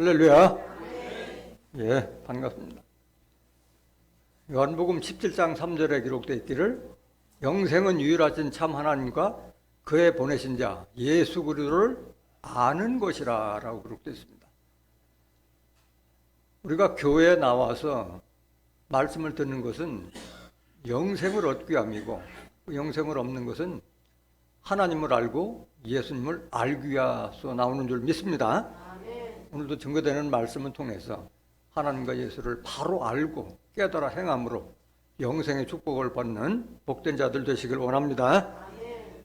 할렐루야. 예, 반갑습니다. 요한복음 17장 3절에 기록되어 있기를 영생은 유일하신 참 하나님과 그의 보내신 자 예수 그리스도를 아는 것이라 라고 기록되어 있습니다. 우리가 교회에 나와서 말씀을 듣는 것은 영생을 얻기 위함이고, 영생을 얻는 것은 하나님을 알고 예수님을 알기 위해서 나오는 줄 믿습니다. 오늘도 증거되는 말씀을 통해서 하나님과 예수를 바로 알고 깨달아 행함으로 영생의 축복을 받는 복된 자들 되시길 원합니다.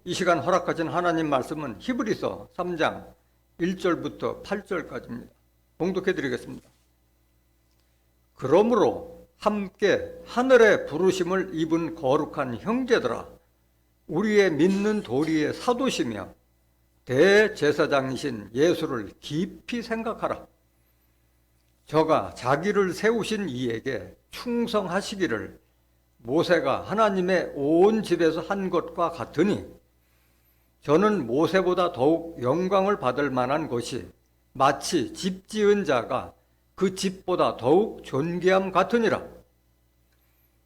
이 시간 허락하신 하나님 말씀은 히브리서 3장 1절부터 8절까지입니다. 봉독해 드리겠습니다. 그러므로 함께 하늘의 부르심을 입은 거룩한 형제들아, 우리의 믿는 도리의 사도시며 대제사장이신 예수를 깊이 생각하라. 저가 자기를 세우신 이에게 충성하시기를 모세가 하나님의 온 집에서 한 것과 같으니, 저는 모세보다 더욱 영광을 받을 만한 것이 마치 집 지은 자가 그 집보다 더욱 존귀함 같으니라.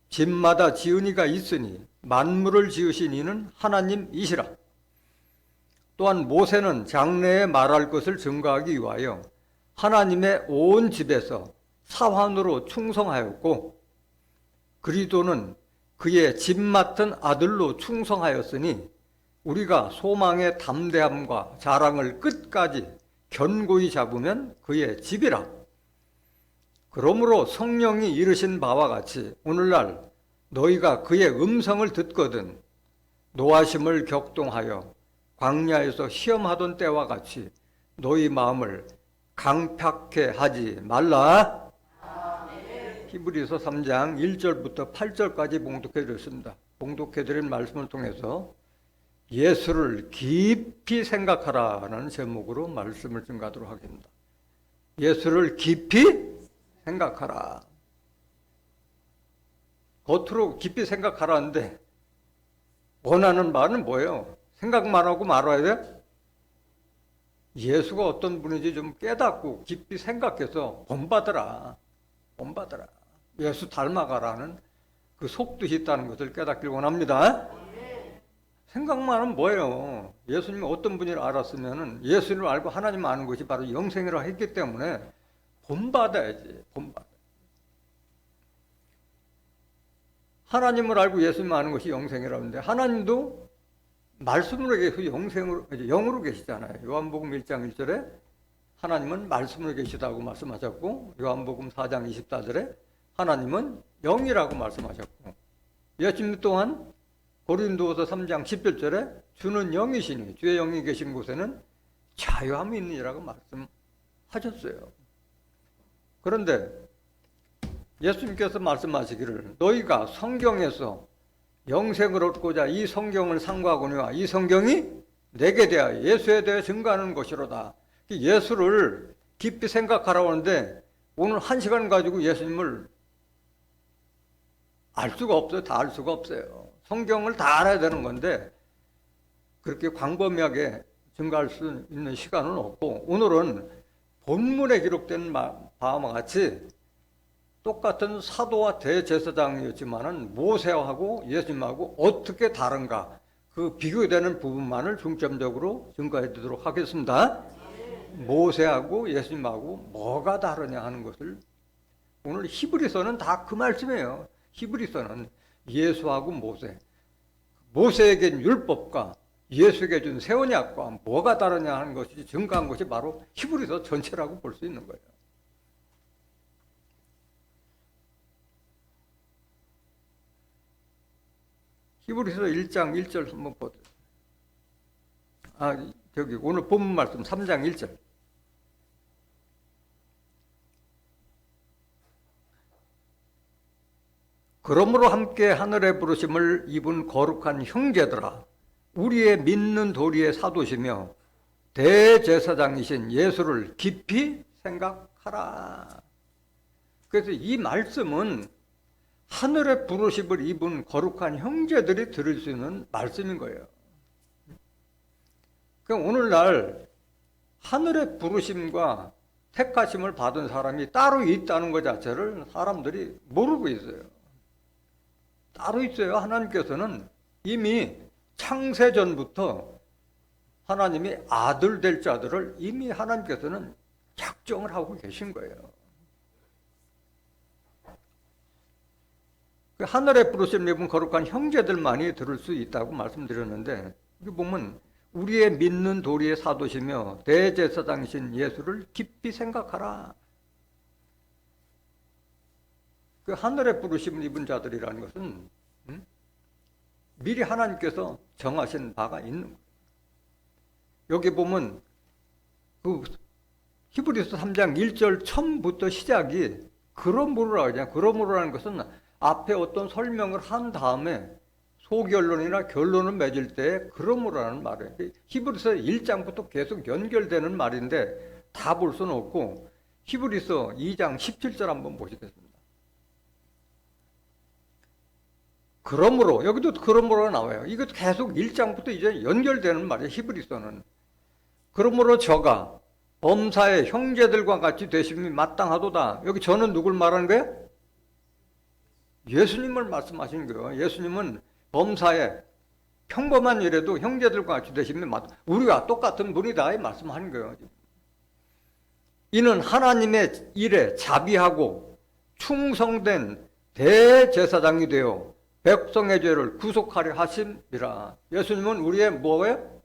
집마다 지은 이가 있으니 만물을 지으신 이는 하나님이시라. 또한 모세는 장래에 말할 것을 증거하기 위하여 하나님의 온 집에서 사환으로 충성하였고, 그리스도는 그의 집 맡은 아들로 충성하였으니 우리가 소망의 담대함과 자랑을 끝까지 견고히 잡으면 그의 집이라. 그러므로 성령이 이르신 바와 같이 오늘날 너희가 그의 음성을 듣거든 노하심을 격동하여 광야에서 시험하던 때와 같이 너희 마음을 강팍해 하지 말라. 히브리서 3장 1절부터 8절까지 봉독해 드렸습니다. 봉독해 드린 말씀을 통해서 예수를 깊이 생각하라는 제목으로 말씀을 증거하도록 하겠습니다. 예수를 깊이 생각하라. 겉으로 깊이 생각하라는데 원하는 말은 뭐예요? 생각만 하고 말아야 돼? 예수가 어떤 분인지 좀 깨닫고 깊이 생각해서 본받으라. 본받으라. 예수 닮아가라는 그 속뜻이 있다는 것을 깨닫길 원합니다. 생각만 하면 뭐예요? 예수님이 어떤 분인지 알았으면 예수님을 알고 하나님 아는 것이 바로 영생이라고 했기 때문에 본받아야지. 본받아. 하나님을 알고 예수님을 아는 것이 영생이라는데 하나님도 말씀으로 계시고 영으로 계시잖아요. 요한복음 1장 1절에 하나님은 말씀으로 계시다고 말씀하셨고, 요한복음 4장 24절에 하나님은 영이라고 말씀하셨고, 예수님 또한 고린도서 3장 17절에 주는 영이시니 주의 영이 계신 곳에는 자유함이 있느니라고 말씀하셨어요. 그런데 예수님께서 말씀하시기를 너희가 성경에서 영생을 얻고자 이 성경을 상고하거니와 이 성경이 내게 대하여 예수에 대해 증거하는 것이로다. 예수를 깊이 생각하라고 하는데 오늘 1시간 가지고 예수님을 알 수가 없어요. 다 알 수가 없어요. 성경을 다 알아야 되는 건데 그렇게 광범위하게 증거할 수 있는 시간은 없고, 오늘은 본문에 기록된 바와 같이 똑같은 사도와 대제사장이었지만은 모세하고 예수님하고 어떻게 다른가, 그 비교되는 부분만을 중점적으로 증거해 드리도록 하겠습니다. 모세하고 예수님하고 뭐가 다르냐 하는 것을 오늘 히브리서는 다 그 말씀이에요. 히브리서는 예수하고 모세에겐 율법과 예수에게 준 새 언약과 뭐가 다르냐 하는 것이 증거한 것이 바로 히브리서 전체라고 볼 수 있는 거예요. 히브리서 1장 1절 한번 보세요. 오늘 본문 말씀 3장 1절. 그러므로 함께 하늘의 부르심을 입은 거룩한 형제들아, 우리의 믿는 도리의 사도시며 대제사장이신 예수를 깊이 생각하라. 그래서 이 말씀은 하늘의 부르심을 입은 거룩한 형제들이 들을 수 있는 말씀인 거예요. 그러니까 오늘날 하늘의 부르심과 택하심을 받은 사람이 따로 있다는 것 자체를 사람들이 모르고 있어요. 따로 있어요. 하나님께서는 이미 창세전부터 하나님이 아들 될 자들을 이미 하나님께서는 작정을 하고 계신 거예요. 하늘의 부르심을 입은 거룩한 형제들만이 들을 수 있다고 말씀드렸는데, 여기 보면 우리의 믿는 도리의 사도시며 대제사장이신 예수를 깊이 생각하라. 그 하늘의 부르심을 입은 자들이라는 것은 미리 하나님께서 정하신 바가 있는 거예요. 여기 보면 그 히브리서 3장 1절 처음부터 시작이 그러므로라 하잖아요. 그러므로라는 것은 앞에 어떤 설명을 한 다음에 소결론이나 결론을 맺을 때 그러므로라는 말이에요. 히브리서 1장부터 계속 연결되는 말인데 다 볼 수는 없고 히브리서 2장 17절 한번 보시겠습니다. 그러므로, 여기도 그러므로가 나와요. 이것도 계속 1장부터 이제 연결되는 말이에요. 히브리서는. 그러므로 저가 범사의 형제들과 같이 되심이 마땅하도다. 여기 저는 누굴 말하는 거예요? 예수님을 말씀하시는 거예요. 예수님은 범사에 평범한 일에도 형제들과 같이 되심이 우리가 똑같은 분이다 이 말씀하는 거예요. 이는 하나님의 일에 자비하고 충성된 대제사장이 되어 백성의 죄를 구속하려 하심이라. 예수님은 우리의 뭐예요?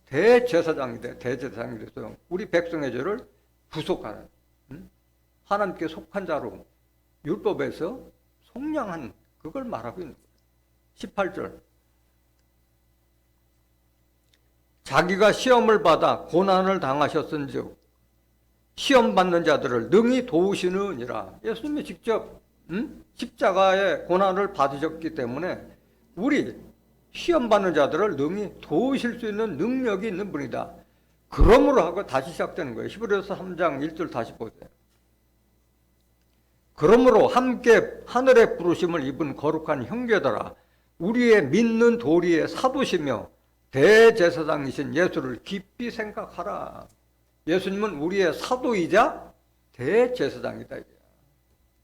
대제사장이 돼. 대제사장이 돼서 우리 백성의 죄를 구속하는, 하나님께 속한 자로 율법에서 속량한 그걸 말하고 있는 거예요. 18절. 자기가 시험을 받아 고난을 당하셨은즉 시험 받는 자들을 능히 도우시느니라. 예수님이 직접 십자가의 고난을 받으셨기 때문에 우리 시험 받는 자들을 능히 도우실 수 있는 능력이 있는 분이다. 그러므로 하고 다시 시작되는 거예요. 히브리서 3장 1절 다시 보세요. 그러므로 함께 하늘의 부르심을 입은 거룩한 형제들아, 우리의 믿는 도리의 사도시며 대제사장이신 예수를 깊이 생각하라. 예수님은 우리의 사도이자 대제사장이다.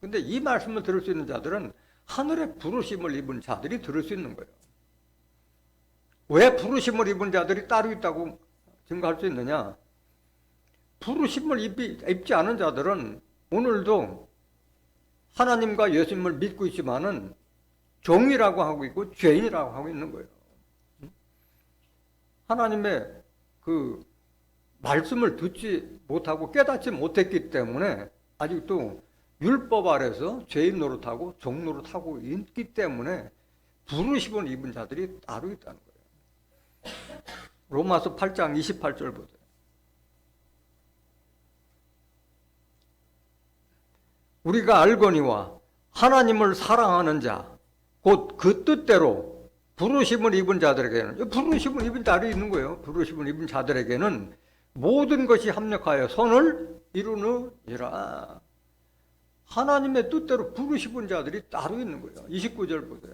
근데 이 말씀을 들을 수 있는 자들은 하늘의 부르심을 입은 자들이 들을 수 있는 거예요. 왜 부르심을 입은 자들이 따로 있다고 증거할 수 있느냐? 부르심을 입지 않은 자들은 오늘도 하나님과 예수님을 믿고 있지만은 종이라고 하고 있고 죄인이라고 하고 있는 거예요. 하나님의 그 말씀을 듣지 못하고 깨닫지 못했기 때문에 아직도 율법 아래서 죄인 노릇하고 종 노릇하고 있기 때문에 부르심을 입은 자들이 따로 있다는 거예요. 로마서 8장 28절 보세요. 우리가 알거니와 하나님을 사랑하는 자, 곧 그 뜻대로 부르심을 입은 자들에게는, 부르심을 입은 자들이 있는 거예요. 부르심을 입은 자들에게는 모든 것이 합력하여 선을 이루느니라. 하나님의 뜻대로 부르심은 자들이 따로 있는 거예요. 29절 보세요.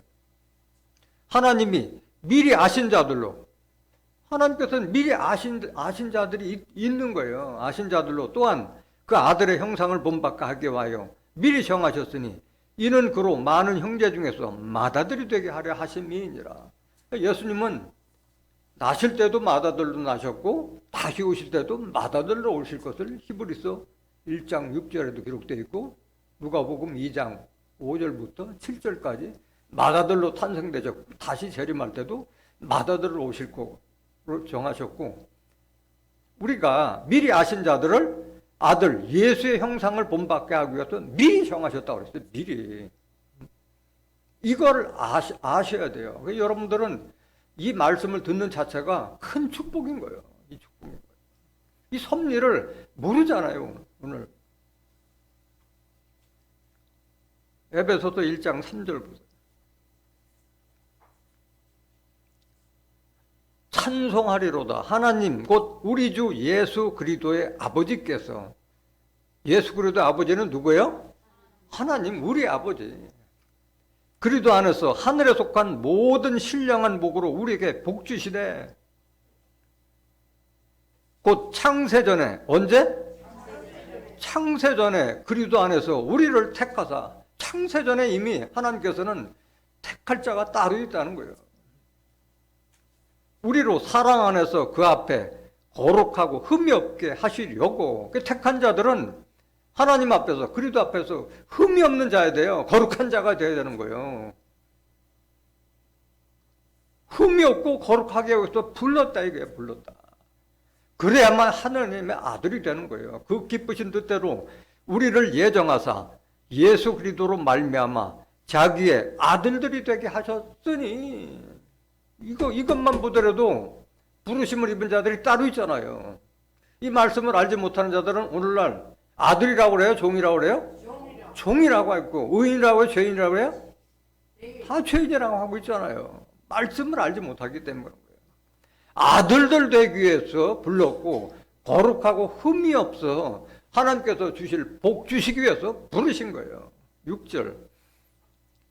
하나님이 미리 아신 자들로, 하나님께서는 미리 아신 자들이 있는 거예요. 아신 자들로 또한 그 아들의 형상을 본받게 하기 위하여 미리 정하셨으니 이는 그로 많은 형제 중에서 맏아들이 되게 하려 하심이니라. 예수님은 나실 때도 맏아들로 나셨고 다시 오실 때도 맏아들로 오실 것을 히브리서 1장 6절에도 기록되어 있고 누가복음 2장 5절부터 7절까지 맏아들로 탄생되셨고 다시 재림할 때도 맏아들로 오실 거로 정하셨고, 우리가 미리 아신 자들을 아들 예수의 형상을 본받게 하기 위해서 미리 정하셨다고 그랬어요. 미리. 이걸 아셔야 돼요. 여러분들은 이 말씀을 듣는 자체가 큰 축복인 거예요. 이 축복인 거예요. 이 섭리를 모르잖아요. 오늘 에베소서 1장 3절 보세요. 찬송하리로다. 하나님 곧 우리 주 예수 그리스도의 아버지께서, 예수 그리스도의 아버지는 누구예요? 하나님, 우리 아버지. 그리스도 안에서 하늘에 속한 모든 신령한 복으로 우리에게 복 주시되, 곧 창세전에, 언제? 창세전에 그리스도 안에서 우리를 택하사 창세전에 이미 하나님께서는 택할 자가 따로 있다는 거예요. 우리로 사랑 안에서 그 앞에 거룩하고 흠이 없게 하시려고 그 택한 자들은 하나님 앞에서 그리스도 앞에서 흠이 없는 자야 돼요. 거룩한 자가 되어야 되는 거예요. 흠이 없고 거룩하게 해서 불렀다 이게 불렀다. 그래야만 하나님의 아들이 되는 거예요. 그 기쁘신 뜻대로 우리를 예정하사 예수 그리스도로 말미암아 자기의 아들들이 되게 하셨으니 이것만 보더라도 부르심을 입은 자들이 따로 있잖아요. 이 말씀을 알지 못하는 자들은 오늘날 아들이라고 그래요? 종이라고 그래요? 종이라고 했고 의인이라고 해요? 죄인이라고 해요? 다 죄인이라고 하고 있잖아요. 말씀을 알지 못하기 때문에 그런 거예요. 아들들 되기 위해서 불렀고 거룩하고 흠이 없어 하나님께서 주실 복 주시기 위해서 부르신 거예요. 6절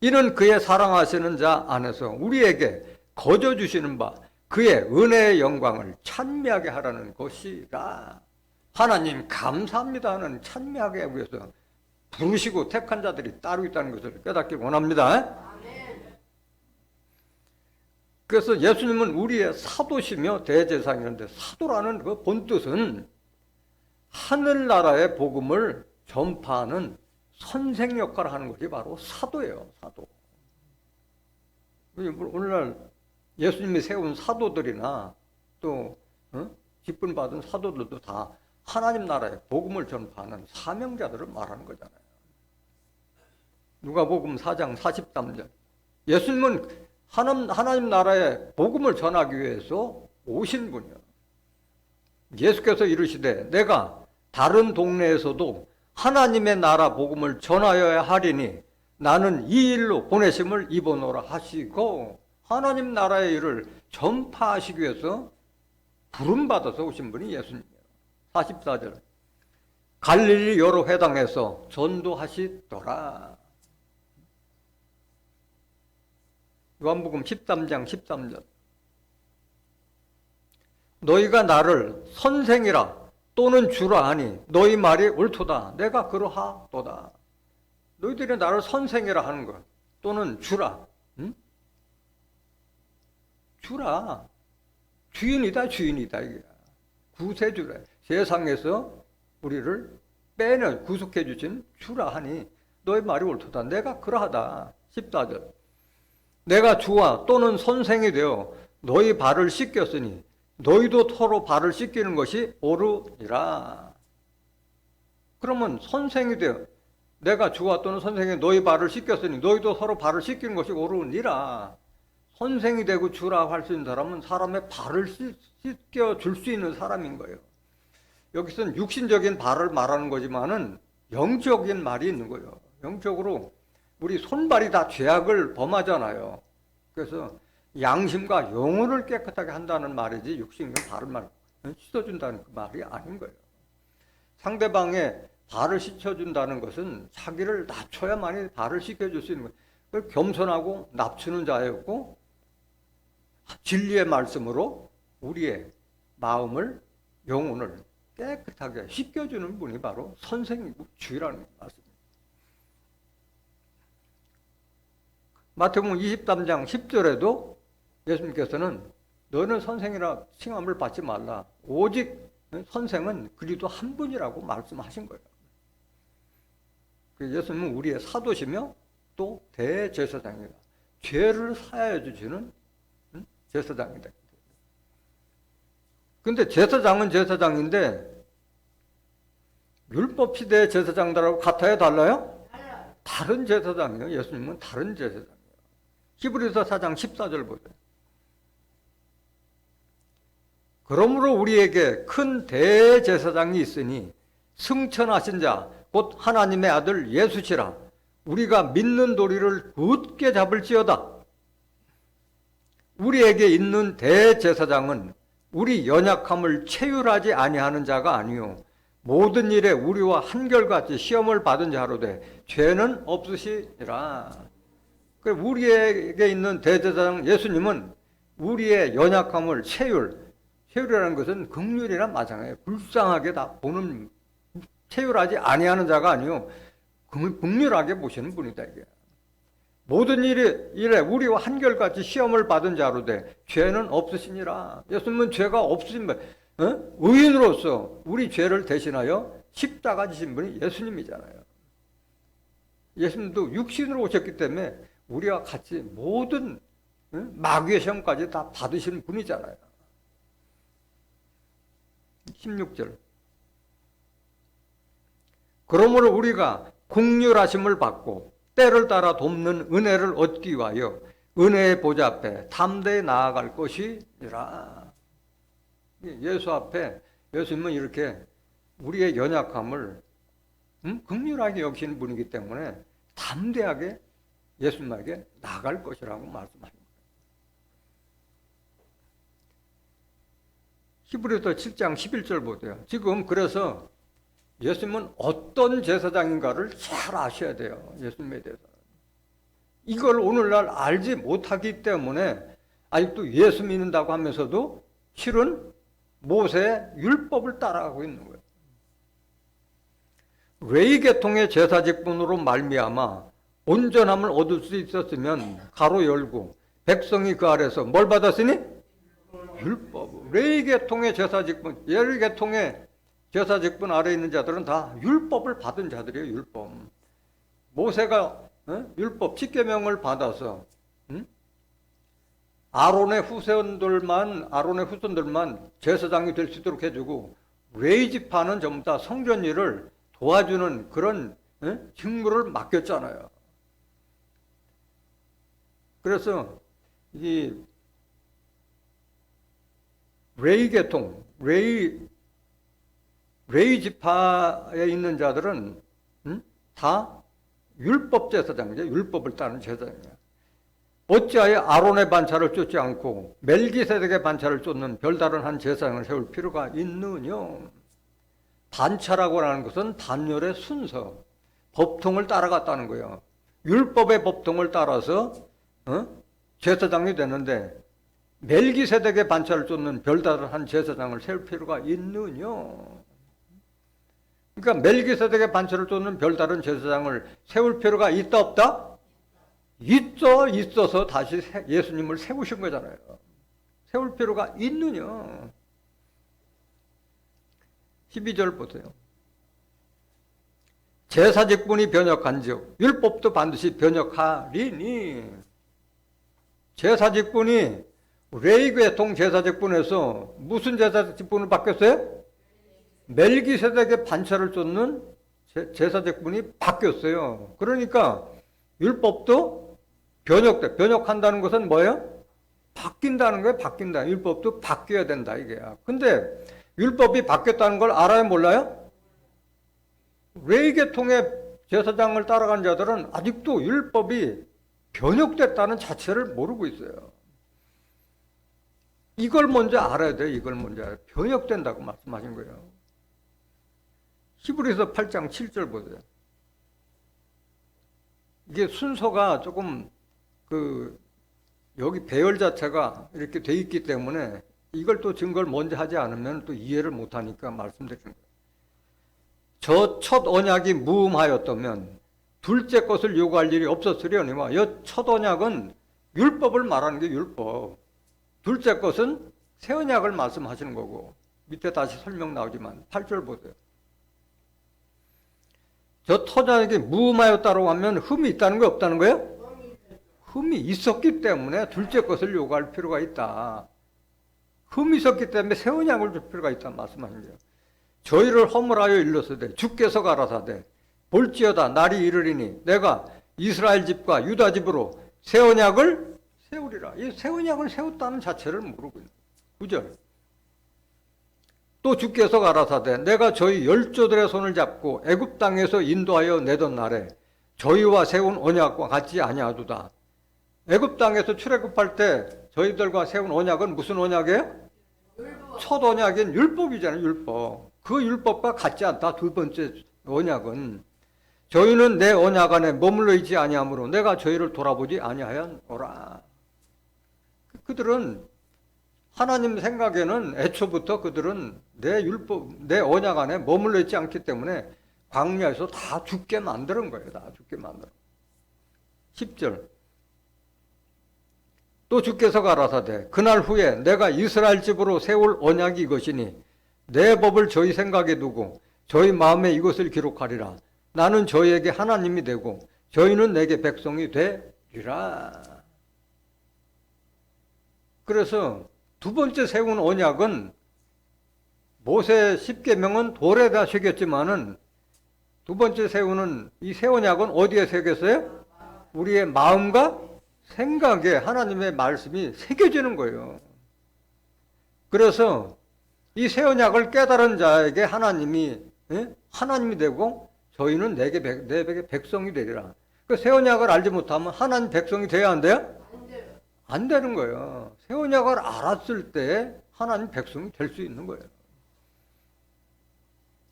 이는 그의 사랑하시는 자 안에서 우리에게 거저 주시는 바 그의 은혜의 영광을 찬미하게 하라는 것이라. 하나님 감사합니다 하는 찬미하게 하기 위해서 부르시고 택한 자들이 따로 있다는 것을 깨닫기 원합니다. 그래서 예수님은 우리의 사도시며 대제사장인데 사도라는 그 본뜻은 하늘나라의 복음을 전파하는 선생 역할을 하는 것이 바로 사도예요. 사도. 오늘날 예수님이 세운 사도들이나 또 직분 받은 사도들도 다 하나님 나라의 복음을 전파하는 사명자들을 말하는 거잖아요. 누가복음 4장 43절 예수님은 하나님 나라의 복음을 전하기 위해서 오신 분이요. 예수께서 이르시되 내가 다른 동네에서도 하나님의 나라 복음을 전하여야 하리니 나는 이 일로 보내심을 입어노라 하시고 하나님 나라의 일을 전파하시기 위해서 부름받아서 오신 분이 예수님이에요. 44절 갈릴리 여러 회당에서 전도하시더라. 요한복음 13장 13절 너희가 나를 선생이라 또는 주라 하니 너희 말이 옳도다. 내가 그러하도다. 너희들이 나를 선생이라 하는 것 또는 주라. 응? 주라. 주인이다 주인이다 이게. 구세주래. 세상에서 우리를 빼내 구속해 주신 주라 하니 너희 말이 옳도다. 내가 그러하다. 14절 내가 주와 또는 선생이 되어 너희 발을 씻겼으니 너희도 서로 발을 씻기는 것이 옳으니라. 그러면 선생이 되어 내가 주와 또는 선생이 너희 발을 씻겼으니 너희도 서로 발을 씻기는 것이 옳으니라. 선생이 되고 주라 할 수 있는 사람은 사람의 발을 씻겨 줄 수 있는 사람인 거예요. 여기서는 육신적인 발을 말하는 거지만은 영적인 말이 있는 거예요. 영적으로 우리 손발이 다 죄악을 범하잖아요. 그래서 양심과 영혼을 깨끗하게 한다는 말이지 육신과 발을 씻어준다는 그 말이 아닌 거예요. 상대방의 발을 씻어준다는 것은 자기를 낮춰야만이 발을 씻겨줄 수 있는 거예요. 겸손하고 낮추는 자였고 진리의 말씀으로 우리의 마음을 영혼을 깨끗하게 씻겨주는 분이 바로 선생이고 주라는 말씀입니다. 마태복음 23장 10절에도 예수님께서는 너는 선생이라 칭함을 받지 말라. 오직 선생은 그리스도 한 분이라고 말씀하신 거예요. 예수님은 우리의 사도시며 또 대제사장이다. 죄를 사하여 주시는 제사장이다. 근데 제사장은 제사장인데 율법 시대의 제사장들하고 같아요? 달라요? 다른 제사장이에요. 예수님은 다른 제사장이에요. 히브리서 4장 14절 보세요. 그러므로 우리에게 큰 대제사장이 있으니 승천하신 자 곧 하나님의 아들 예수시라. 우리가 믿는 도리를 굳게 잡을지어다. 우리에게 있는 대제사장은 우리 연약함을 체휼하지 아니하는 자가 아니요 모든 일에 우리와 한결같이 시험을 받은 자로 돼 죄는 없으시니라. 우리에게 있는 대제사장 예수님은 우리의 연약함을 체휼이라는 것은 긍휼이나 마찬가지예요. 불쌍하게 다 보는 체휼하지 아니하는 자가 아니요 긍휼하게 보시는 분이다 이게. 모든 일에 우리와 한결같이 시험을 받은 자로 돼 죄는 없으시니라. 예수님은 죄가 없으신 분, 의인으로서 우리 죄를 대신하여 십자가 지신 분이 예수님이잖아요. 예수님도 육신으로 오셨기 때문에 우리와 같이 모든 마귀의 시험까지 다 받으신 분이잖아요. 16절. 그러므로 우리가 긍휼하심을 받고 때를 따라 돕는 은혜를 얻기 위하여 은혜의 보좌 앞에 담대히 나아갈 것이니라. 예수 앞에 예수님은 이렇게 우리의 연약함을 긍휼하게 여기시는 분이기 때문에 담대하게 예수님에게 나아갈 것이라고 말씀하십니다. 히브리서 7장 11절 보세요. 지금 그래서 예수님은 어떤 제사장인가를 잘 아셔야 돼요. 예수님에 대해서. 이걸 오늘날 알지 못하기 때문에 아직도 예수 믿는다고 하면서도 실은 모세의 율법을 따라가고 있는 거예요. 레위 계통의 제사 직분으로 말미암아 온전함을 얻을 수 있었으면 가로 열고 백성이 그 아래서 뭘 받았으니? 율법. 레위 계통의 제사 직분, 레위 계통의 제사 직분 아래에 있는 자들은 다 율법을 받은 자들이에요. 율법. 모세가 율법 10계명을 받아서 아론의 후손들만 제사장이 될 수 있도록 해주고 레위 지파는 전부 다 성전 일을 도와주는 그런 직무를 맡겼잖아요. 그래서 이 레위 계통, 레위 지파에 있는 자들은 다 율법 제사장이죠. 율법을 따르는 제사장이에요. 어찌하여 아론의 반차를 쫓지 않고 멜기세덱의 반차를 쫓는 별다른 한 제사장을 세울 필요가 있느냐? 반차라고 하는 것은 단열의 순서, 법통을 따라갔다는 거예요. 율법의 법통을 따라서 제사장이 되는데 멜기세덱의 반차를 쫓는 별다른 한 제사장을 세울 필요가 있느냐? 그러니까 멜기세덱의 반차를 쫓는 별다른 제사장을 세울 필요가 있다 없다? 있어서 다시 예수님을 세우신 거잖아요. 세울 필요가 있느냐? 12절 보세요. 제사 직분이 변역한즉 율법도 반드시 변역하리니. 제사 직분이 레위 계통 제사 직분에서 무슨 제사 직분을 바뀌었어요? 멜기세덱의 반차를 쫓는 제사 직분이 바뀌었어요. 그러니까 율법도 변역한다는 것은 뭐예요? 바뀐다는 거예요. 바뀐다. 율법도 바뀌어야 된다 이게야. 근데 율법이 바뀌었다는 걸 알아요, 몰라요? 레위 계통의 제사장을 따라간 자들은 아직도 율법이 변역됐다는 자체를 모르고 있어요. 이걸 먼저 알아야 돼요. 이걸 먼저 알아야 돼요. 변역된다고 말씀하신 거예요. 히브리서 8장 7절 보세요. 이게 순서가 조금 여기 배열 자체가 이렇게 돼 있기 때문에 이걸 또 증거를 먼저 하지 않으면 또 이해를 못 하니까 말씀드리는 거예요. 저 첫 언약이 무음하였다면 둘째 것을 요구할 일이 없었으려니와 이 첫 언약은 율법을 말하는 게 율법. 둘째 것은 새 언약을 말씀하시는 거고 밑에 다시 설명 나오지만 8절 보세요. 저 터전에게 무음하였다고 하면 흠이 있다는 거 없다는 거예요? 흠이 있었기 때문에 둘째 것을 요구할 필요가 있다. 흠이 있었기 때문에 새 언약을 줄 필요가 있다는 말씀하신 거예요. 저희를 허물하여 일렀으되 주께서 가라사대 볼지어다 날이 이르리니 내가 이스라엘 집과 유다 집으로 새 언약을 세우리라. 이 새 언약을 세웠다는 자체를 모르고 있는 거예요. 9절. 또 주께서 가라사대 내가 저희 열조들의 손을 잡고 애굽 땅에서 인도하여 내던 날에 저희와 세운 언약과 같지 아니하도다. 애굽 땅에서 출애굽할 때 저희들과 세운 언약은 무슨 언약이에요? 첫 언약인 율법이잖아요. 율법. 그 율법과 같지 않다. 두 번째 언약은 저희는 내 언약 안에 머물러 있지 아니하므로 내가 저희를 돌아보지 아니하였노라. 그들은 하나님 생각에는 애초부터 그들은 내 율법, 내 언약 안에 머물러 있지 않기 때문에 광야에서 다 죽게 만드는 거예요. 다 죽게 만들어. 10절. 또 주께서 가라사대 그날 후에 내가 이스라엘 집으로 세울 언약이 이것이니 내 법을 저희 생각에 두고 저희 마음에 이것을 기록하리라. 나는 저희에게 하나님이 되고 저희는 내게 백성이 되리라. 그래서 두 번째 세운 언약은 모세 10계명은 돌에다 새겼지만은 두 번째 세우는 이 새 언약은 어디에 새겼어요? 우리의 마음과 생각에 하나님의 말씀이 새겨지는 거예요. 그래서 이 새 언약을 깨달은 자에게 하나님이 되고 저희는 내 백성이 되리라. 그 새 언약을 알지 못하면 하나님 백성이 돼야 안 돼요? 안 되는 거예요. 새 언약을 알았을 때 하나님 백성이 될 수 있는 거예요.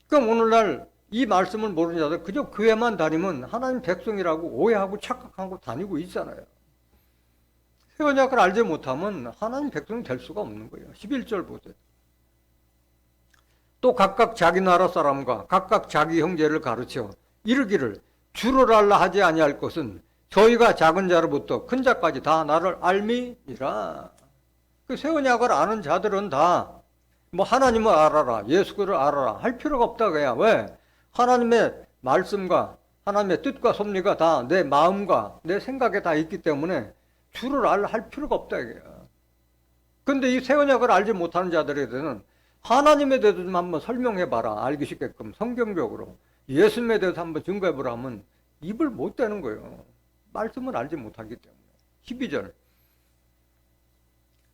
그럼 오늘날 이 말씀을 모르는 자들 그저 교회만 다니면 하나님 백성이라고 오해하고 착각하고 다니고 있잖아요. 새 언약을 알지 못하면 하나님 백성이 될 수가 없는 거예요. 11절 보세요. 또 각각 자기 나라 사람과 각각 자기 형제를 가르쳐 이르기를 주를 알라 하지 아니할 것은 저희가 작은 자로부터 큰 자까지 다 나를 알미니라. 그 새 언약을 아는 자들은 다 뭐 하나님을 알아라, 예수를 알아라 할 필요가 없다 그야. 왜? 하나님의 말씀과 하나님의 뜻과 섭리가 다 내 마음과 내 생각에 다 있기 때문에 주를 알라 할 필요가 없다 이거야. 근데 이 새 언약을 알지 못하는 자들에 대해서는 하나님에 대해서 좀 한번 설명해봐라. 알기 쉽게끔 성경적으로 예수님에 대해서 한번 증거해보라 하면 입을 못 대는 거예요. 말씀을 알지 못하기 때문에. 12절.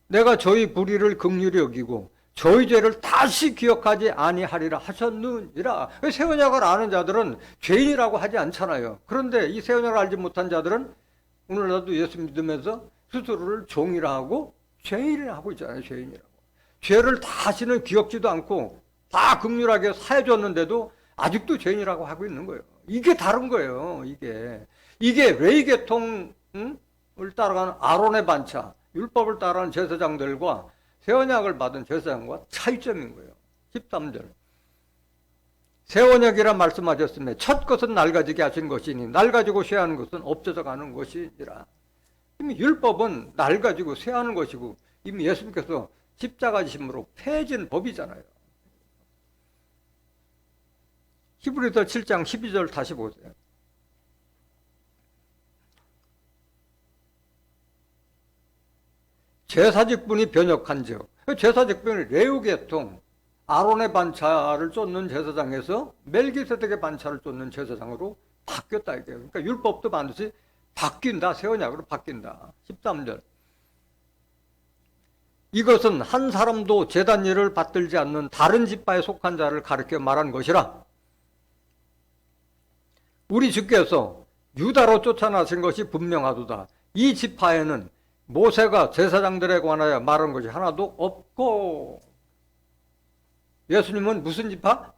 내가 저희 불의를 긍휼히 여기고 저희 죄를 다시 기억하지 아니하리라 하셨느니라. 새 언약을 아는 자들은 죄인이라고 하지 않잖아요. 그런데 이 새 언약을 알지 못한 자들은 오늘날도 예수 믿으면서 스스로를 종이라 하고 죄인이라 하고 있잖아요. 죄인이라고. 죄를 다시는 기억지도 않고 다 긍휼하게 사해줬는데도 아직도 죄인이라고 하고 있는 거예요. 이게 다른 거예요. 이게 레위계통을 따라가는 아론의 반차, 율법을 따라가는 제사장들과 새 언약을 받은 제사장과 차이점인 거예요. 13절. 새 언약이라 말씀하셨으며 첫 것은 낡아지게 하신 것이니 낡아지고 쇠하는 것은 없어져 가는 것이니라. 이미 율법은 낡아지고 쇠하는 것이고 이미 예수님께서 십자가 지심으로 폐해진 법이잖아요. 히브리서 7장 12절 다시 보세요. 제사직분이 변역한즉 제사직분이 레위계통 아론의 반차를 쫓는 제사장에서 멜기세덱의 반차를 쫓는 제사장으로 바뀌었다 이게요. 그러니까 율법도 반드시 바뀐다. 새 언약으로 바뀐다. 13절. 이것은 한 사람도 제단 일을 받들지 않는 다른 지파에 속한 자를 가르쳐 말한 것이라. 우리 주께서 유다로 쫓아나신 것이 분명하도다. 이 지파에는 모세가 제사장들에 관하여 말한 것이 하나도 없고. 예수님은 무슨 지파?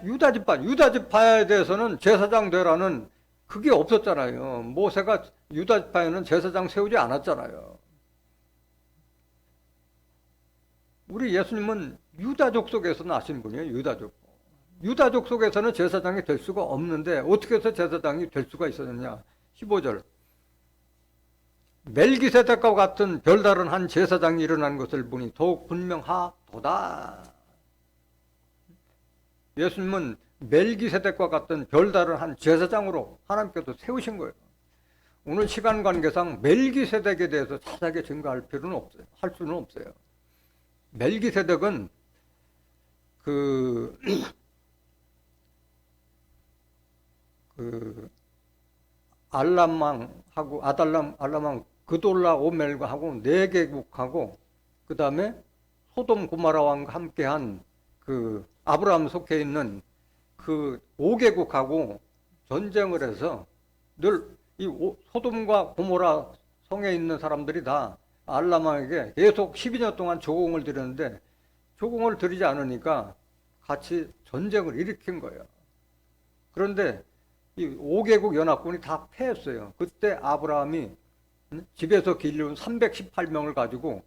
유다 지파. 유다 지파에 대해서는 제사장 되라는 그게 없었잖아요. 모세가 유다 지파에는 제사장 세우지 않았잖아요. 우리 예수님은 유다족 속에서 나신 분이에요. 유다족 속에서는 제사장이 될 수가 없는데 어떻게 해서 제사장이 될 수가 있었느냐. 15절. 멜기세덱과 같은 별다른 한 제사장이 일어난 것을 보니 더욱 분명하도다. 예수님은 멜기세덱과 같은 별다른 한 제사장으로 하나님께서 세우신 거예요. 오늘 시간 관계상 멜기세덱에 대해서 자세하게 증거할 필요는 없어요. 할 수는 없어요. 멜기세덱은 알람망하고 알람망 그돌라 오멜과하고 4개국하고 그 다음에 소돔 고모라와 함께한 그 아브라함 속해 있는 그 5개국하고 전쟁을 해서 늘 이 소돔과 고모라 성에 있는 사람들이 다 알람망에게 계속 12년 동안 조공을 드렸는데 조공을 드리지 않으니까 같이 전쟁을 일으킨 거예요. 그런데 이 5개국 연합군이 다 패했어요. 그때 아브라함이 집에서 길러온 318명을 가지고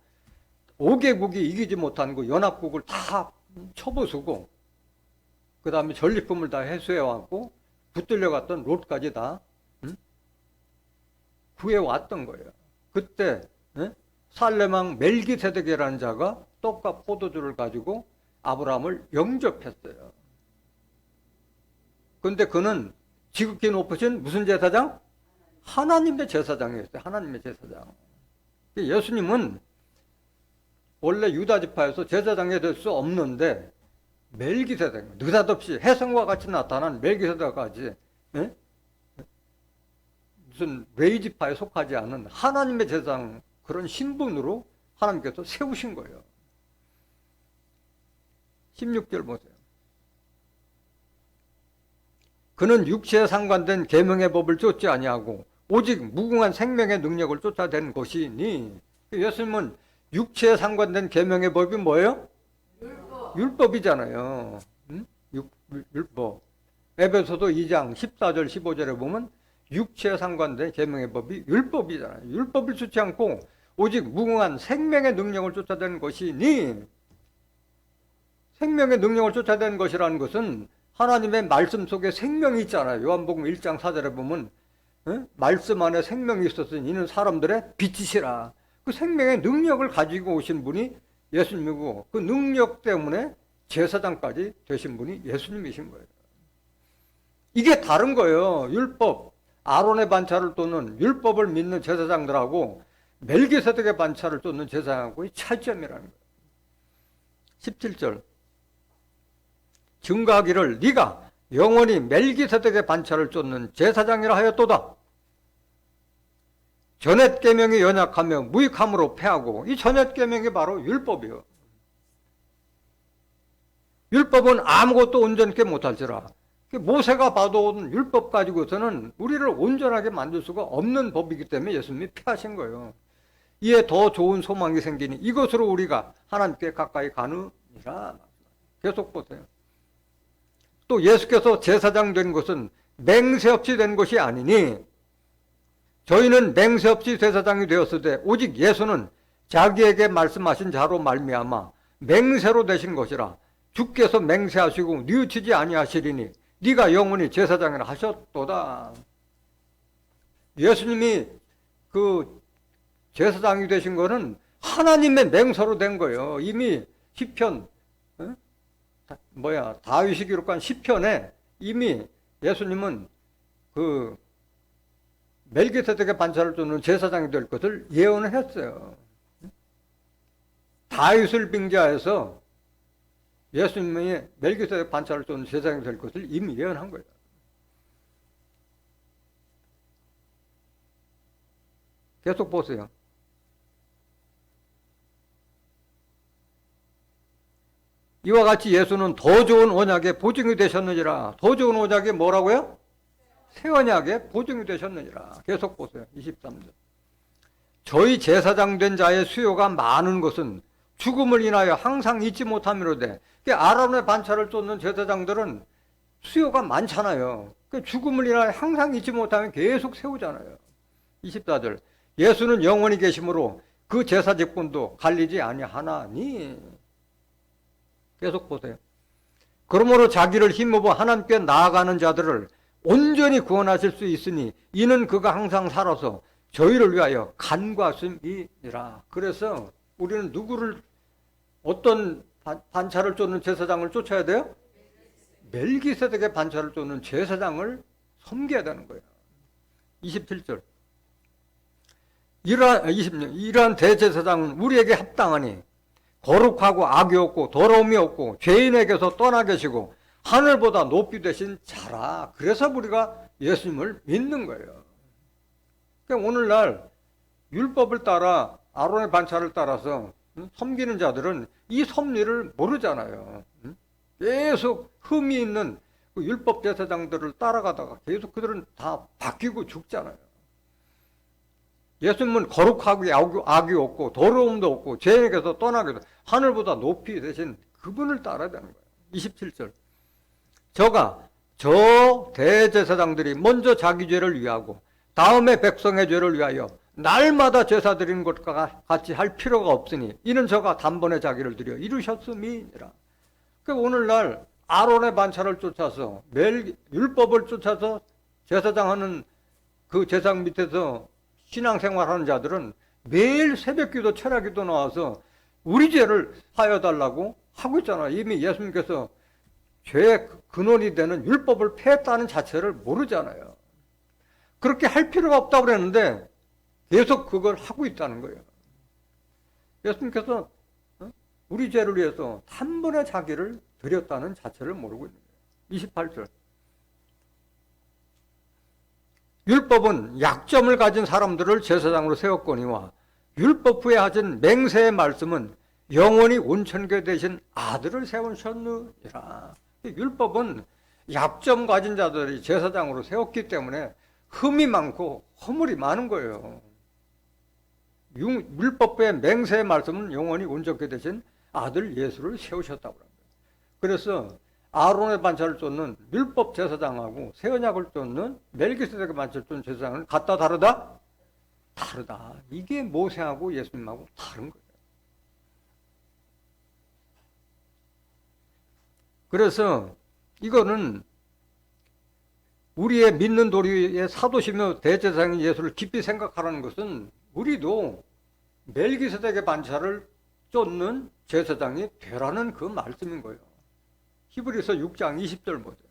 5개국이 이기지 못한 그 연합국을 다 쳐부수고 그 다음에 전리품을 다 해소해왔고 붙들려갔던 롯까지 다 구해왔던 거예요. 그때 살렘왕 멜기세덱이라는 자가 떡과 포도주를 가지고 아브라함을 영접했어요. 그런데 그는 지극히 높으신 무슨 제사장? 하나님의 제사장이었어요. 하나님의 제사장. 예수님은 원래 유다 지파에서 제사장이 될 수 없는데 멜기세덱, 느닷없이 혜성과 같이 나타난 멜기세덱까지 무슨 레위 지파에 속하지 않은 하나님의 제사장 그런 신분으로 하나님께서 세우신 거예요. 16절 보세요. 그는 육체에 상관된 계명의 법을 쫓지 아니하고 오직 무궁한 생명의 능력을 쫓아낸 것이니. 예수님은 육체에 상관된 계명의 법이 뭐예요? 율법이잖아요. 율법. 에베소서 2장 14절 15절에 보면 육체에 상관된 계명의 법이 율법이잖아요. 율법을 쫓지 않고 오직 무궁한 생명의 능력을 쫓아낸 것이니. 생명의 능력을 쫓아낸 것이라는 것은 하나님의 말씀 속에 생명이 있잖아요. 요한복음 1장 4절에 보면 말씀 안에 생명이 있었으니 이는 사람들의 빛이시라. 그 생명의 능력을 가지고 오신 분이 예수님이고 그 능력 때문에 제사장까지 되신 분이 예수님이신 거예요. 이게 다른 거예요. 율법, 아론의 반차를 쫓는 율법을 믿는 제사장들하고 멜기세덱의 반차를 쫓는 제사장하고의 차이점이라는 거예요. 17절 증거하기를 네가 영원히 멜기세덱의 반차를 쫓는 제사장이라 하였도다. 전옛 계명이 연약하며 무익함으로 패하고, 이 전옛 계명이 바로 율법이요. 율법은 아무것도 온전케 못할지라. 모세가 봐도 율법 가지고서는 우리를 온전하게 만들 수가 없는 법이기 때문에 예수님이 패하신 거예요. 이에 더 좋은 소망이 생기니 이것으로 우리가 하나님께 가까이 가느니라. 계속 보세요. 또 예수께서 제사장 된 것은 맹세 없이 된 것이 아니니 저희는 맹세 없이 제사장이 되었으되 오직 예수는 자기에게 말씀하신 자로 말미암아 맹세로 되신 것이라. 주께서 맹세하시고 뉘우치지 아니하시리니 네가 영원히 제사장이라 하셨도다. 예수님이 그 제사장이 되신 거는 하나님의 맹세로 된 거예요. 이미 시편 다윗이 기록한 시편에 이미 예수님은 그 멜기세덱의 반차를 쫓는 제사장이 될 것을 예언을 했어요. 다윗을 빙자해서 예수님이 멜기세덱 반차를 쫓는 제사장이 될 것을 이미 예언한 거예요. 계속 보세요. 이와 같이 예수는 더 좋은 언약의 보증이 되셨느니라. 더 좋은 언약이 뭐라고요? 새 언약의 보증이 되셨느니라. 계속 보세요. 23절. 저희 제사장 된 자의 수요가 많은 것은 죽음을 인하여 항상 잊지 못함이로되. 아론의 반차를 쫓는 제사장들은 수요가 많잖아요. 죽음을 인하여 항상 잊지 못하면 계속 세우잖아요. 24절. 예수는 영원히 계심으로 그 제사 직분도 갈리지 아니하나니. 계속 보세요. 그러므로 자기를 힘입어 하나님께 나아가는 자들을 온전히 구원하실 수 있으니 이는 그가 항상 살아서 저희를 위하여 간과하심이니라. 그래서 우리는 누구를, 어떤 반차를 쫓는 제사장을 쫓아야 돼요? 멜기세덱의 반차를 쫓는 제사장을 섬겨야 되는 거예요. 27절. 이러한 대제사장은 우리에게 합당하니 거룩하고 악이 없고 더러움이 없고 죄인에게서 떠나 계시고 하늘보다 높이 되신 자라. 그래서 우리가 예수님을 믿는 거예요. 그러니까 오늘날 율법을 따라 아론의 반차를 따라서 섬기는 자들은 이 섭리를 모르잖아요. 계속 흠이 있는 그 율법 제사장들을 따라가다가 계속 그들은 다 바뀌고 죽잖아요. 예수님은 거룩하고 악이 없고 더러움도 없고 죄인에게서 떠나게도 하늘보다 높이 되신 그분을 따라야 되는 거예요. 27절. 저 대제사장들이 먼저 자기 죄를 위하고 다음에 백성의 죄를 위하여 날마다 제사 드리는 것과 같이 할 필요가 없으니 이는 저가 단번에 자기를 드려 이루셨음이니라. 그러니까 오늘날 아론의 반차를 쫓아서 매일 율법을 쫓아서 제사장 하는 그 제사장 밑에서 신앙생활하는 자들은 매일 새벽기도 철야기도 나와서 우리 죄를 하여 달라고 하고 있잖아요. 이미 예수님께서 죄의 근원이 되는 율법을 폐했다는 자체를 모르잖아요. 그렇게 할 필요가 없다고 그랬는데 계속 그걸 하고 있다는 거예요. 예수님께서 우리 죄를 위해서 단번에 자기를 드렸다는 자체를 모르고 있는 거예요. 28절. 율법은 약점을 가진 사람들을 제사장으로 세웠거니와 율법 후에 하신 맹세의 말씀은 영원히 온천교 되신 아들을 세우셨느니라. 율법은 약점 가진 자들이 제사장으로 세웠기 때문에 흠이 많고 허물이 많은 거예요. 율법의 맹세의 말씀은 영원히 온전케 되신 아들 예수를 세우셨다고 합니다. 그래서 아론의 반차를 쫓는 율법 제사장하고 새 언약을 쫓는 멜기세덱의 반차를 쫓는 제사장은 같다 다르다? 다르다. 이게 모세하고 예수님하고 다른 거예요. 그래서 이거는 우리의 믿는 도리의 사도시며 대제사장인 예수를 깊이 생각하라는 것은 우리도 멜기세덱의 반차를 쫓는 제사장이 되라는 그 말씀인 거예요. 히브리서 6장 20절 보세요.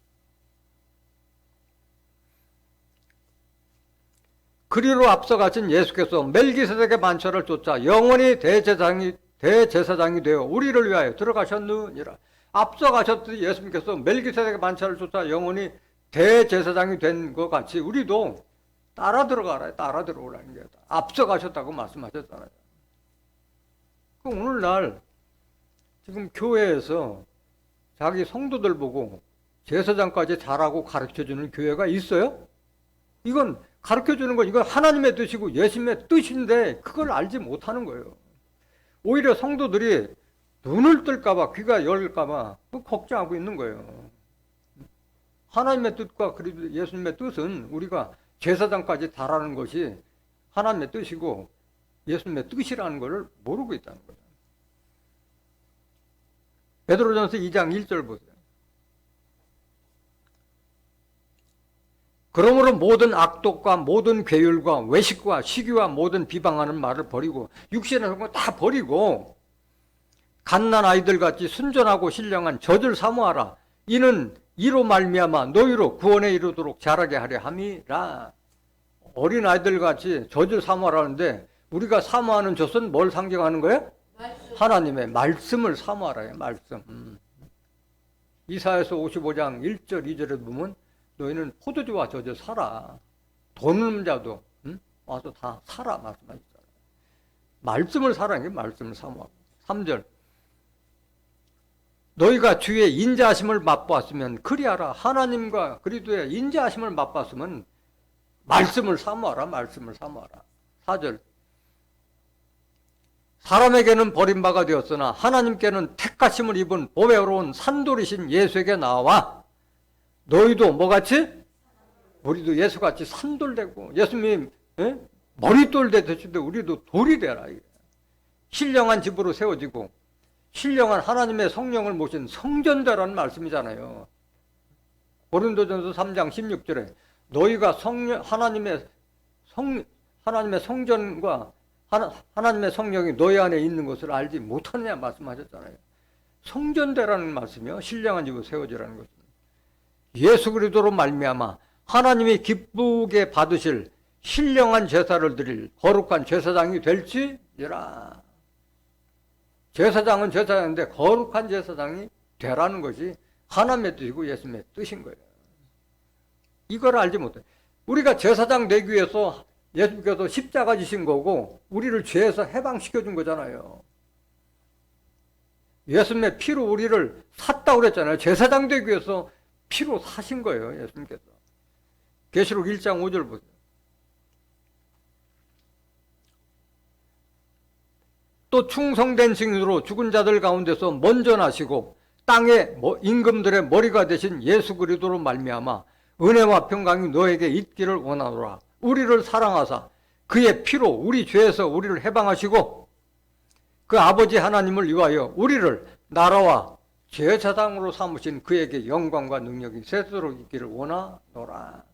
그리로 앞서 가신 예수께서 멜기세덱의 반차를 쫓아 영원히 대제사장이 되어 우리를 위하여 들어가셨느니라. 앞서 가셨듯이 예수님께서 멜기세덱의 반차를 쫓아 영원히 대제사장이 된 것 같이 우리도 따라 들어가라, 따라 들어오라는 게 앞서 가셨다고 말씀하셨잖아요. 오늘날 지금 교회에서 자기 성도들 보고 제사장까지 잘하고 가르쳐주는 교회가 있어요? 이건 가르쳐주는 건 이건 하나님의 뜻이고 예수님의 뜻인데 그걸 알지 못하는 거예요. 오히려 성도들이 눈을 뜰까봐 귀가 열릴까봐 걱정하고 있는 거예요. 하나님의 뜻과 그리고 예수님의 뜻은 우리가 제사장까지 달하는 것이 하나님의 뜻이고 예수님의 뜻이라는 것을 모르고 있다는 거예요. 베드로전서 2장 1절 보세요. 그러므로 모든 악독과 모든 괴율과 외식과 시기와 모든 비방하는 말을 버리고 육신의 성공 다 버리고 갓난 아이들 같이 순전하고 신령한 젖을 사모하라. 이는 이로 말미암아 너희로 구원에 이르도록 자라게 하려 함이라. 어린 아이들 같이 젖을 사모하라는데 우리가 사모하는 젖은 뭘 상징하는 거예요? 하나님의 말씀을 사모하라요. 말씀. 이사야서 55장 1절 2절에 보면 너희는 포도주와 젖을 사라. 돈 없는 자도 와서 다 사라 말씀하셨잖아요. 말씀을 사라는 게 말씀을 사모하고. 3절. 너희가 주의 인자하심을 맛보았으면 그리하라. 하나님과 그리스도의 인자하심을 맛봤으면 말씀을 사모하라. 말씀을 사모하라. 4절. 사람에게는 버림바가 되었으나 하나님께는 택하심을 입은 보배로운 산돌이신 예수에게 나와 너희도 뭐같이? 우리도 예수같이 산돌되고 예수님이 머릿돌 되듯이 우리도 돌이 되라. 신령한 집으로 세워지고 신령한 하나님의 성령을 모신 성전되라는 말씀이잖아요. 고린도전서 3장 16절에 너희가 하나님의 성전과 하나님의 성령이 너희 안에 있는 것을 알지 못하느냐 말씀하셨잖아요. 성전되라는 말씀이요. 신령한 집으로 세워지라는 것은 예수 그리스도로 말미암아 하나님이 기쁘게 받으실 신령한 제사를 드릴 거룩한 제사장이 될지니라. 제사장은 제사장인데 거룩한 제사장이 되라는 것이 하나님의 뜻이고 예수님의 뜻인 거예요. 이걸 알지 못해. 우리가 제사장 되기 위해서 예수님께서 십자가 지신 거고 우리를 죄에서 해방시켜 준 거잖아요. 예수님의 피로 우리를 샀다고 그랬잖아요. 제사장 되기 위해서 피로 사신 거예요. 예수님께서. 계시록 1장 5절 보세요. 또 충성된 증인으로 죽은 자들 가운데서 먼저 나시고 땅의 임금들의 머리가 되신 예수 그리스도로 말미암아 은혜와 평강이 너에게 있기를 원하노라. 우리를 사랑하사 그의 피로 우리 죄에서 우리를 해방하시고 그 아버지 하나님을 위하여 우리를 나라와 제사장으로 삼으신 그에게 영광과 능력이 세도록 있기를 원하노라.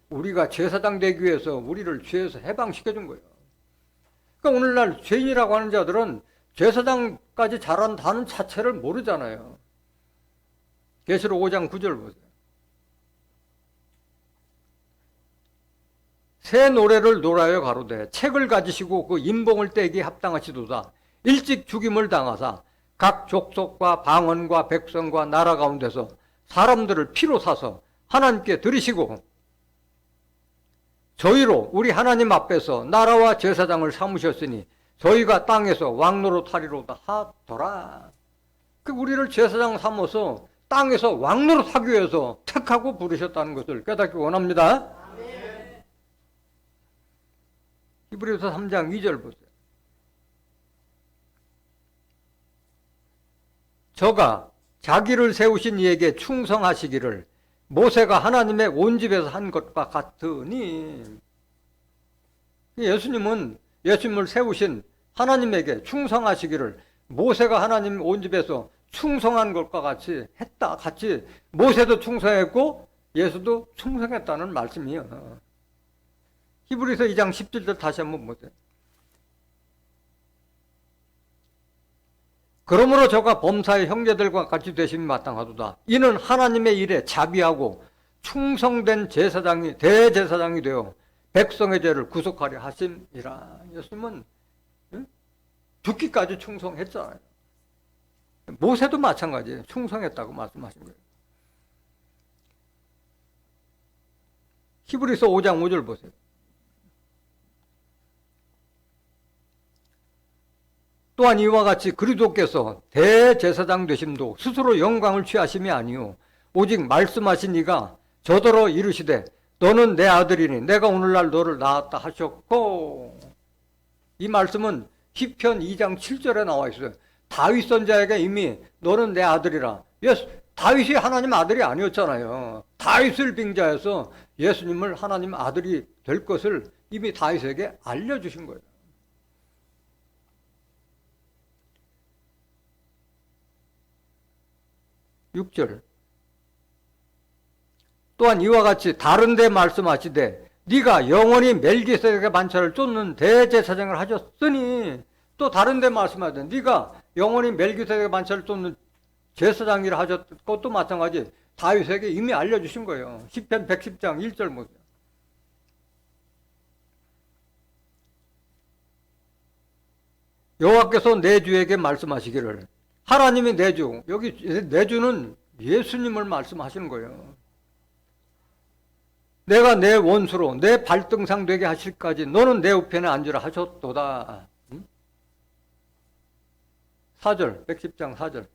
우리가 제사장 되기 위해서 우리를 죄에서 해방시켜 준 거예요. 그러니까 오늘날 죄인이라고 하는 자들은 제사장까지 자란다는 자체를 모르잖아요. 계시록 5장 9절 보세요. 새 노래를 노라여 가로되 책을 가지시고 그 인봉을 떼기 합당하시도다. 일찍 죽임을 당하사 각 족속과 방언과 백성과 나라 가운데서 사람들을 피로 사서 하나님께 드리시고 저희로 우리 하나님 앞에서 나라와 제사장을 삼으셨으니 저희가 땅에서 왕노릇하리로다 하더라. 그 우리를 제사장 삼아서 땅에서 왕노릇하기 위해서 택하고 부르셨다는 것을 깨닫기 원합니다. 히브리서 3장 2절 보세요. 저가 자기를 세우신 이에게 충성하시기를 모세가 하나님의 온 집에서 한 것과 같으니, 예수님을 세우신 하나님에게 충성하시기를 모세가 하나님 온 집에서 충성한 것과 같이 했다. 같이 모세도 충성했고 예수도 충성했다는 말씀이에요. 히브리서 2장 17절 다시 한번 보세요. 그러므로 저가 범사의 형제들과 같이 되심이 마땅하도다. 이는 하나님의 일에 자비하고 충성된 제사장이 대제사장이 되어 백성의 죄를 구속하려 하심이라. 예수님은 죽기까지 충성했잖아요. 모세도 마찬가지예요. 충성했다고 말씀하신 거예요. 히브리서 5장 5절 보세요. 또한 이와 같이 그리스도께서 대제사장 되심도 스스로 영광을 취하심이 아니요 오직 말씀하신 이가 저더러 이르시되 너는 내 아들이니 내가 오늘날 너를 낳았다 하셨고, 이 말씀은 시편 2장 7절에 나와 있어요. 다윗 선지자에게 이미 너는 내 아들이라. 다윗이 하나님 아들이 아니었잖아요. 다윗을 빙자해서 예수님을 하나님 아들이 될 것을 이미 다윗에게 알려주신 거예요. 6절. 또한 이와 같이 다른 데 말씀하시되 네가 영원히 멜기세덱의 반차를 쫓는 대제사장을 하셨으니, 또 다른 데 말씀하시되 네가 영원히 멜기세덱의 반차를 쫓는 제사장이라 하셨던 것도 마찬가지 다윗에게 이미 알려주신 거예요. 시편 110장 1절 보세요. 여호와께서 내 주에게 말씀하시기를, 하나님이 내주, 여기 내주는 예수님을 말씀하시는 거예요. 내가 내 원수로 내 발등상 되게 하실까지 너는 내 우편에 앉으라 하셨도다. 4절, 110장 4절.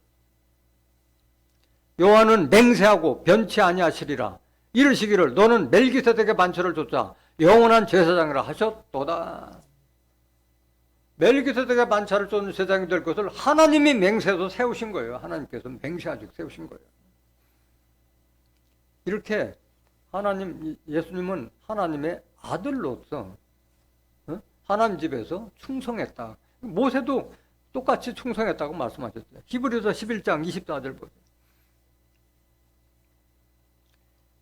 여호와는 맹세하고 변치 아니하시리라. 이르시기를 너는 멜기세덱의 반차를 쫓아 영원한 제사장이라 하셨도다. 멜기세덱의 반차를 쫓는 제사장이 될 것을 하나님이 맹세해서 세우신 거예요. 하나님께서 맹세하시고 세우신 거예요. 이렇게 예수님은 하나님의 아들로서 하나님 집에서 충성했다. 모세도 똑같이 충성했다고 말씀하셨어요. 히브리서 11장 24절 보세요.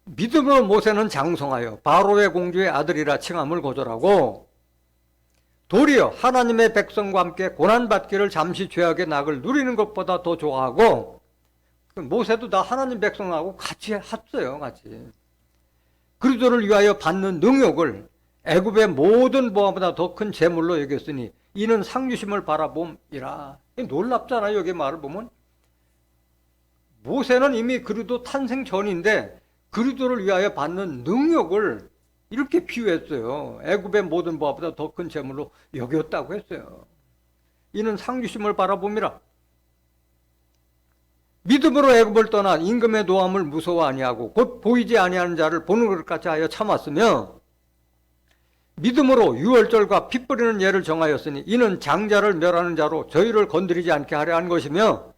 믿음으로 모세는 장성하여 바로의 공주의 아들이라 칭함을 거절하고 도리어 하나님의 백성과 함께 고난받기를 잠시 죄악의 낙을 누리는 것보다 더 좋아하고, 모세도 다 하나님 백성하고 같이 했어요. 같이 그리스도를 위하여 받는 능욕을 애굽의 모든 보화보다 더 큰 재물로 여겼으니 이는 상주심을 바라봄이라. 놀랍잖아요. 여기 말을 보면 모세는 이미 그리스도 탄생 전인데 그리스도를 위하여 받는 능욕을 이렇게 비유했어요. 애굽의 모든 보화보다 더 큰 재물로 여겼다고 했어요. 이는 상주심을 바라봄이라. 믿음으로 애굽을 떠나 임금의 노함을 무서워 아니하고 곧 보이지 아니하는 자를 보는 것 같이 하여 참았으며 믿음으로 유월절과 피 뿌리는 예를 정하였으니 이는 장자를 멸하는 자로 저희를 건드리지 않게 하려 한 것이며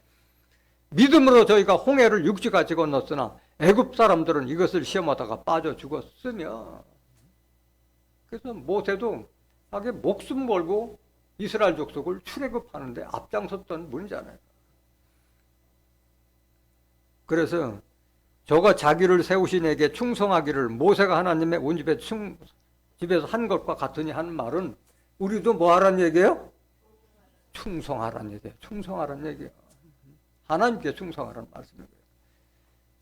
믿음으로 저희가 홍해를 육지같이 건넜으나 애굽 사람들은 이것을 시험하다가 빠져 죽었으며. 그래서 모세도 하게 목숨 걸고 이스라엘 족속을 출애굽하는데 앞장섰던 분이잖아요. 그래서 저가 자기를 세우신 에게 충성하기를 모세가 하나님의 온 집에서 한 것과 같으니 하는 말은 우리도 뭐 하라는 얘기예요? 충성하라는 얘기예요. 충성하라는 얘기예요. 하나님께 충성하라는 말씀이에요.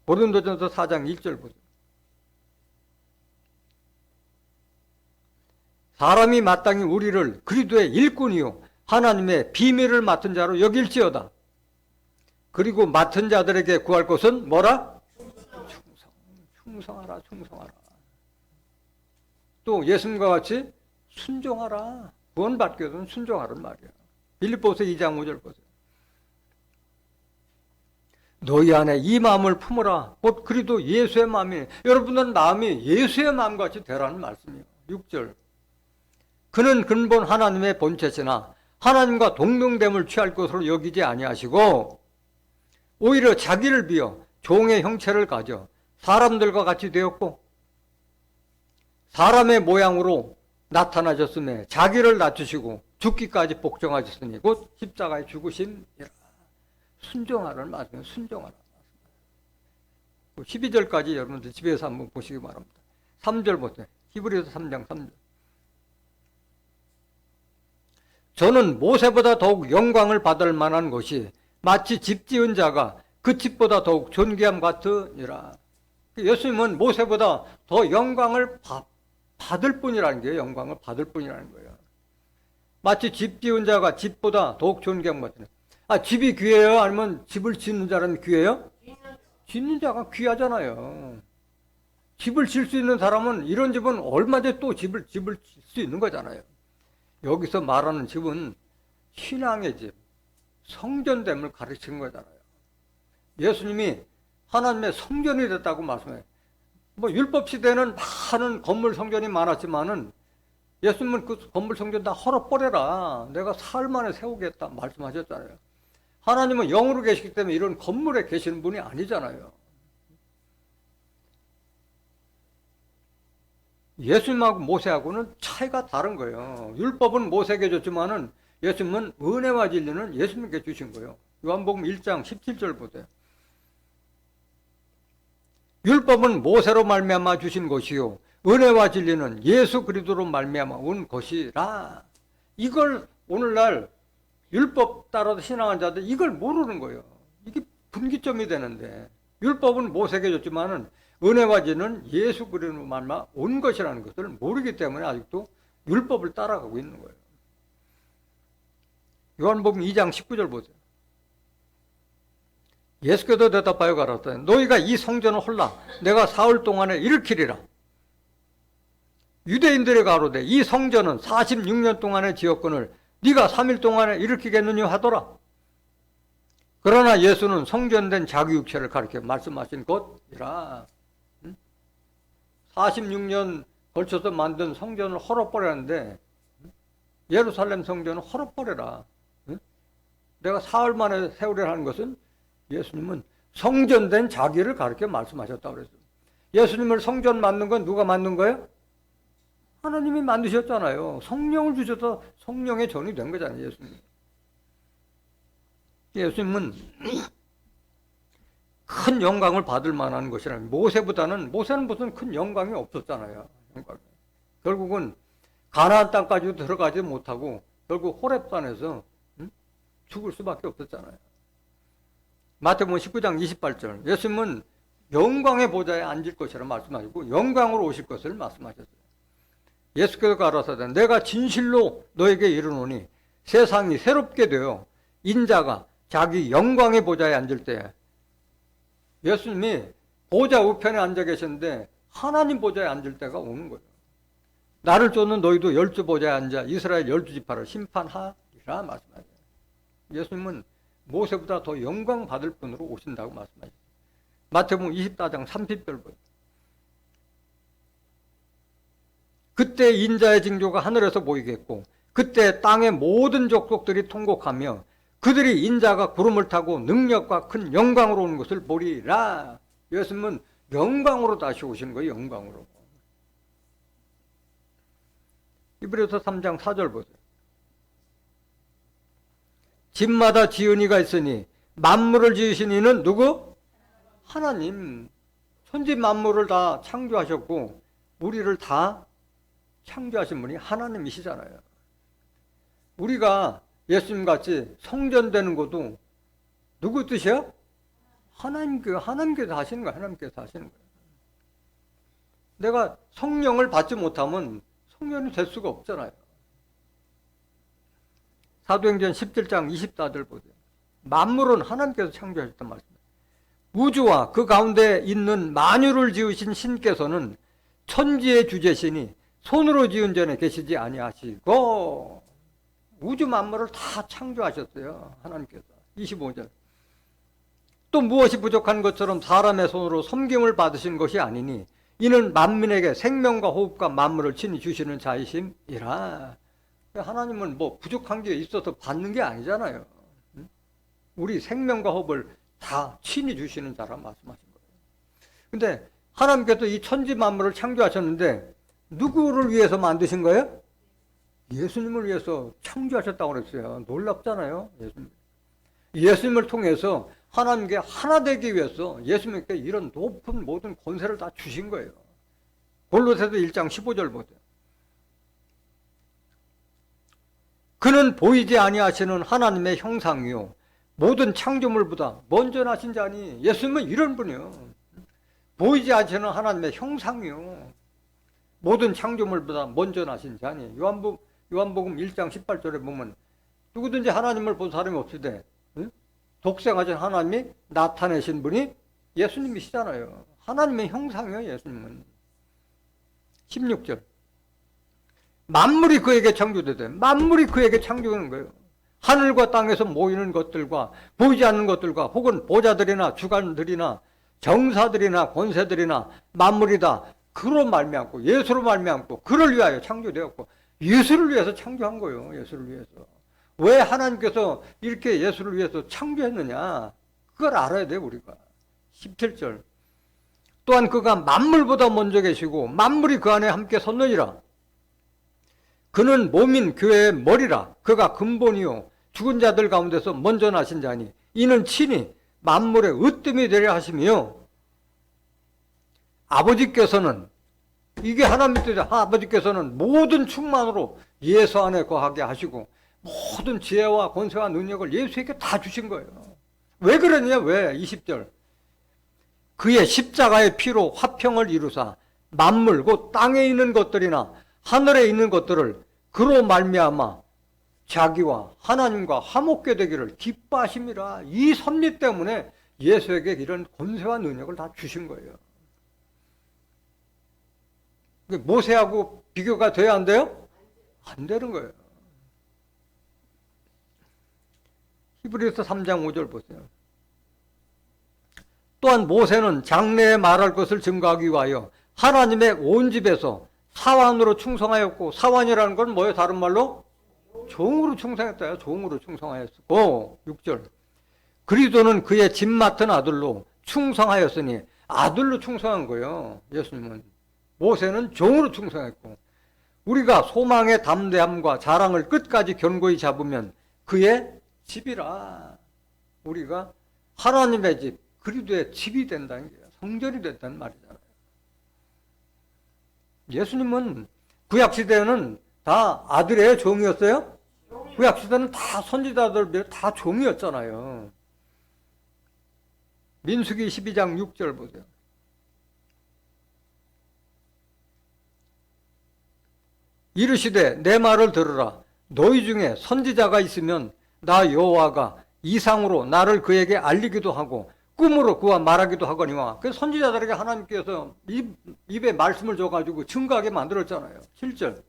고린도전서 4장 1절 보세요. 사람이 마땅히 우리를 그리스도의 일꾼이요 하나님의 비밀을 맡은 자로 여길지어다. 그리고 맡은 자들에게 구할 것은 뭐라? 충성하라, 충성하라. 또 예수님과 같이 순종하라. 구원받기 위해서는 순종하란 말이야. 빌립보서 2장 5절 보세요. 너희 안에 이 마음을 품으라. 곧 그리도 예수의 마음이, 여러분들은 마음이 예수의 마음같이 되라는 말씀이에요. 6절. 그는 근본 하나님의 본체시나 하나님과 동등됨을 취할 것으로 여기지 아니하시고 오히려 자기를 비어 종의 형체를 가져 사람들과 같이 되었고 사람의 모양으로 나타나셨음에 자기를 낮추시고 죽기까지 복종하셨으니 곧 십자가의 죽으심이라. 순종하라는 말씀이에요. 순종하라. 12절까지 여러분들 집에서 한번 보시기 바랍니다. 3절 보세요. 히브리서 3장 3절. 저는 모세보다 더욱 영광을 받을 만한 것이 마치 집 지은 자가 그 집보다 더욱 존귀함 같으니라. 예수님은 모세보다 더 영광을 받을 뿐이라는 거예요. 영광을 받을 뿐이라는 거예요. 마치 집 지은 자가 집보다 더욱 존귀함 같으니. 집이 귀해요? 아니면 집을 짓는 사람이 귀해요? 짓는 자가 귀하잖아요. 집을 질 수 있는 사람은 이런 집은 얼마든지 또 집을 질 수 있는 거잖아요. 여기서 말하는 집은 신앙의 집, 성전됨을 가르치는 거잖아요. 예수님이 하나님의 성전이 됐다고 말씀해요. 율법 시대는 많은 건물 성전이 많았지만은 예수님은 그 건물 성전 다 헐어버려라. 내가 사흘 만에 세우겠다 말씀하셨잖아요. 하나님은 영으로 계시기 때문에 이런 건물에 계시는 분이 아니잖아요. 예수님하고 모세하고는 차이가 다른 거예요. 율법은 모세에게 줬지만은 예수님은 은혜와 진리는 예수님께 주신 거예요. 요한복음 1장 17절 보세요. 율법은 모세로 말미암아 주신 것이요 은혜와 진리는 예수 그리스도로 말미암아 온 것이라. 이걸 오늘날 율법 따라서 신앙한 자들 이걸 모르는 거예요. 이게 분기점이 되는데 율법은 모세에게 줬지만은 은혜와 진리는 예수 그리스도로 말미암아 온 것이라는 것을 모르기 때문에 아직도 율법을 따라가고 있는 거예요. 요한복음 2장 19절 보세요. 예수께서 대답하여 가라사대 너희가 이 성전을 홀라 내가 사흘 동안에 일으키리라. 유대인들이 가로되 이 성전은 46년 동안에 지었거늘 네가 3일 동안에 일으키겠느냐 하더라. 그러나 예수는 성전된 자기 육체를 가리켜 말씀하신 것이라. 46년 걸쳐서 만든 성전을 헐어버렸는데 예루살렘 성전을 헐어버려라. 내가 사흘 만에 세우려 하는 것은 예수님은 성전된 자기를 가르쳐 말씀하셨다고 그랬어요. 예수님을 성전 만든 건 누가 만든 거예요? 하나님이 만드셨잖아요. 성령을 주셔서 성령의 전이 된 거잖아요. 예수님은 큰 영광을 받을 만한 것이라면 모세는 무슨 큰 영광이 없었잖아요. 결국은 가나안 땅까지도 들어가지 못하고 결국 호렙산에서 죽을 수밖에 없었잖아요. 마태복음 19장 28절 예수님은 영광의 보좌에 앉을 것이라 말씀하시고 영광으로 오실 것을 말씀하셨어요. 예수께서 가라사대 내가 진실로 너에게 이르노니 세상이 새롭게 되어 인자가 자기 영광의 보좌에 앉을 때 예수님이 보좌 우편에 앉아 계셨는데 하나님 보좌에 앉을 때가 오는 거예요. 나를 쫓는 너희도 열두 보좌에 앉아 이스라엘 열두 지파를 심판하리라 말씀하세요. 예수님은 모세보다 더 영광 받을 분으로 오신다고 말씀하셨어요. 마태복음 24장 30절 보세요. 그때 인자의 징조가 하늘에서 보이겠고 그때 땅의 모든 족속들이 통곡하며 그들이 인자가 구름을 타고 능력과 큰 영광으로 오는 것을 보리라. 예수님은 영광으로 다시 오시는 거예요. 영광으로. 히브리서 3장 4절 보세요. 집마다 지은 이가 있으니 만물을 지으신 이는 누구? 하나님 천지 만물을 다 창조하셨고 우리를 다 창조하신 분이 하나님이시잖아요. 우리가 예수님같이 성전되는 것도 누구 뜻이야? 하나님께서 하시는 거예요. 하나님께서 하시는 거예요. 내가 성령을 받지 못하면 성전이 될 수가 없잖아요. 사도행전 17장 24절 보세요. 만물은 하나님께서 창조하셨단 말씀이에요. 우주와 그 가운데 있는 만유를 지으신 신께서는 천지의 주제시니 손으로 지은 전에 계시지 아니하시고, 우주 만물을 다 창조하셨어요. 하나님께서. 25절. 또 무엇이 부족한 것처럼 사람의 손으로 섬김을 받으신 것이 아니니 이는 만민에게 생명과 호흡과 만물을 친히 주시는 자이심이라. 하나님은 뭐 부족한 게 있어서 받는 게 아니잖아요. 우리 생명과 호흡을 다 친히 주시는 자라 말씀하신 거예요. 근데 하나님께서 이 천지 만물을 창조하셨는데 누구를 위해서 만드신 거예요? 예수님을 위해서 창조하셨다고 그랬어요. 놀랍잖아요. 예수님을 통해서 하나님께 하나 되기 위해서 예수님께 이런 높은 모든 권세를 다 주신 거예요. 골로새서 1장 15절 보세요. 그는 보이지 아니하시는 하나님의 형상이요 모든 창조물보다 먼저 나신 자니. 예수님은 이런 분이요. 보이지 않는 하나님의 형상이요 모든 창조물보다 먼저 나신 자니. 요한복음 1장 18절에 보면 누구든지 하나님을 본 사람이 없으되 독생하신 하나님이 나타내신 분이 예수님이시잖아요. 하나님의 형상이에요. 예수님은. 16절. 만물이 그에게 창조되되, 만물이 그에게 창조하는 거예요. 하늘과 땅에서 모이는 것들과 보이지 않는 것들과 혹은 보좌들이나 주관들이나 정사들이나 권세들이나 만물이 다 그로 말미암고 예수로 말미암고 그를 위하여 창조되었고, 예수를 위해서 창조한 거예요. 예수를 위해서. 왜 하나님께서 이렇게 예수를 위해서 창조했느냐, 그걸 알아야 돼요. 우리가. 17절. 또한 그가 만물보다 먼저 계시고 만물이 그 안에 함께 섰느니라. 그는 몸인 교회의 머리라. 그가 근본이요 죽은 자들 가운데서 먼저 나신 자니 이는 친히 만물의 으뜸이 되려 하시며, 아버지께서는, 이게 하나님 뜻이에요. 아버지께서는 모든 충만으로 예수 안에 거하게 하시고 모든 지혜와 권세와 능력을 예수에게 다 주신 거예요. 왜 그러느냐? 왜? 20절. 그의 십자가의 피로 화평을 이루사 만물 곧 땅에 있는 것들이나 하늘에 있는 것들을 그로 말미암아 자기와 하나님과 화목게 되기를 기뻐하심이라. 이 섭리 때문에 예수에게 이런 권세와 능력을 다 주신 거예요. 모세하고 비교가 돼야 안 돼요? 안 되는 거예요. 히브리서 3장 5절 보세요. 또한 모세는 장래에 말할 것을 증거하기 위하여 하나님의 온 집에서 사환으로 충성하였고, 사환이라는 건 뭐예요? 다른 말로? 종으로 충성했다요. 종으로 충성하였고, 6절. 그리스도는 그의 집 맡은 아들로 충성하였으니, 아들로 충성한 거예요. 예수님은. 모세는 종으로 충성했고, 우리가 소망의 담대함과 자랑을 끝까지 견고히 잡으면 그의 집이라. 우리가 하나님의 집, 그리스도의 집이 된다는 게 성전이 됐다는 말이잖아요. 예수님은 구약시대에는 다 아들의 종이었어요? 구약시대는 다 선지자들 다 종이었잖아요. 민수기 12장 6절 보세요. 이르시되 내 말을 들으라. 너희 중에 선지자가 있으면 나 여호와가 이상으로 나를 그에게 알리기도 하고 꿈으로 그와 말하기도 하거니와. 그 선지자들에게 하나님께서 입에 말씀을 줘가지고 증거하게 만들었잖아요. 7절.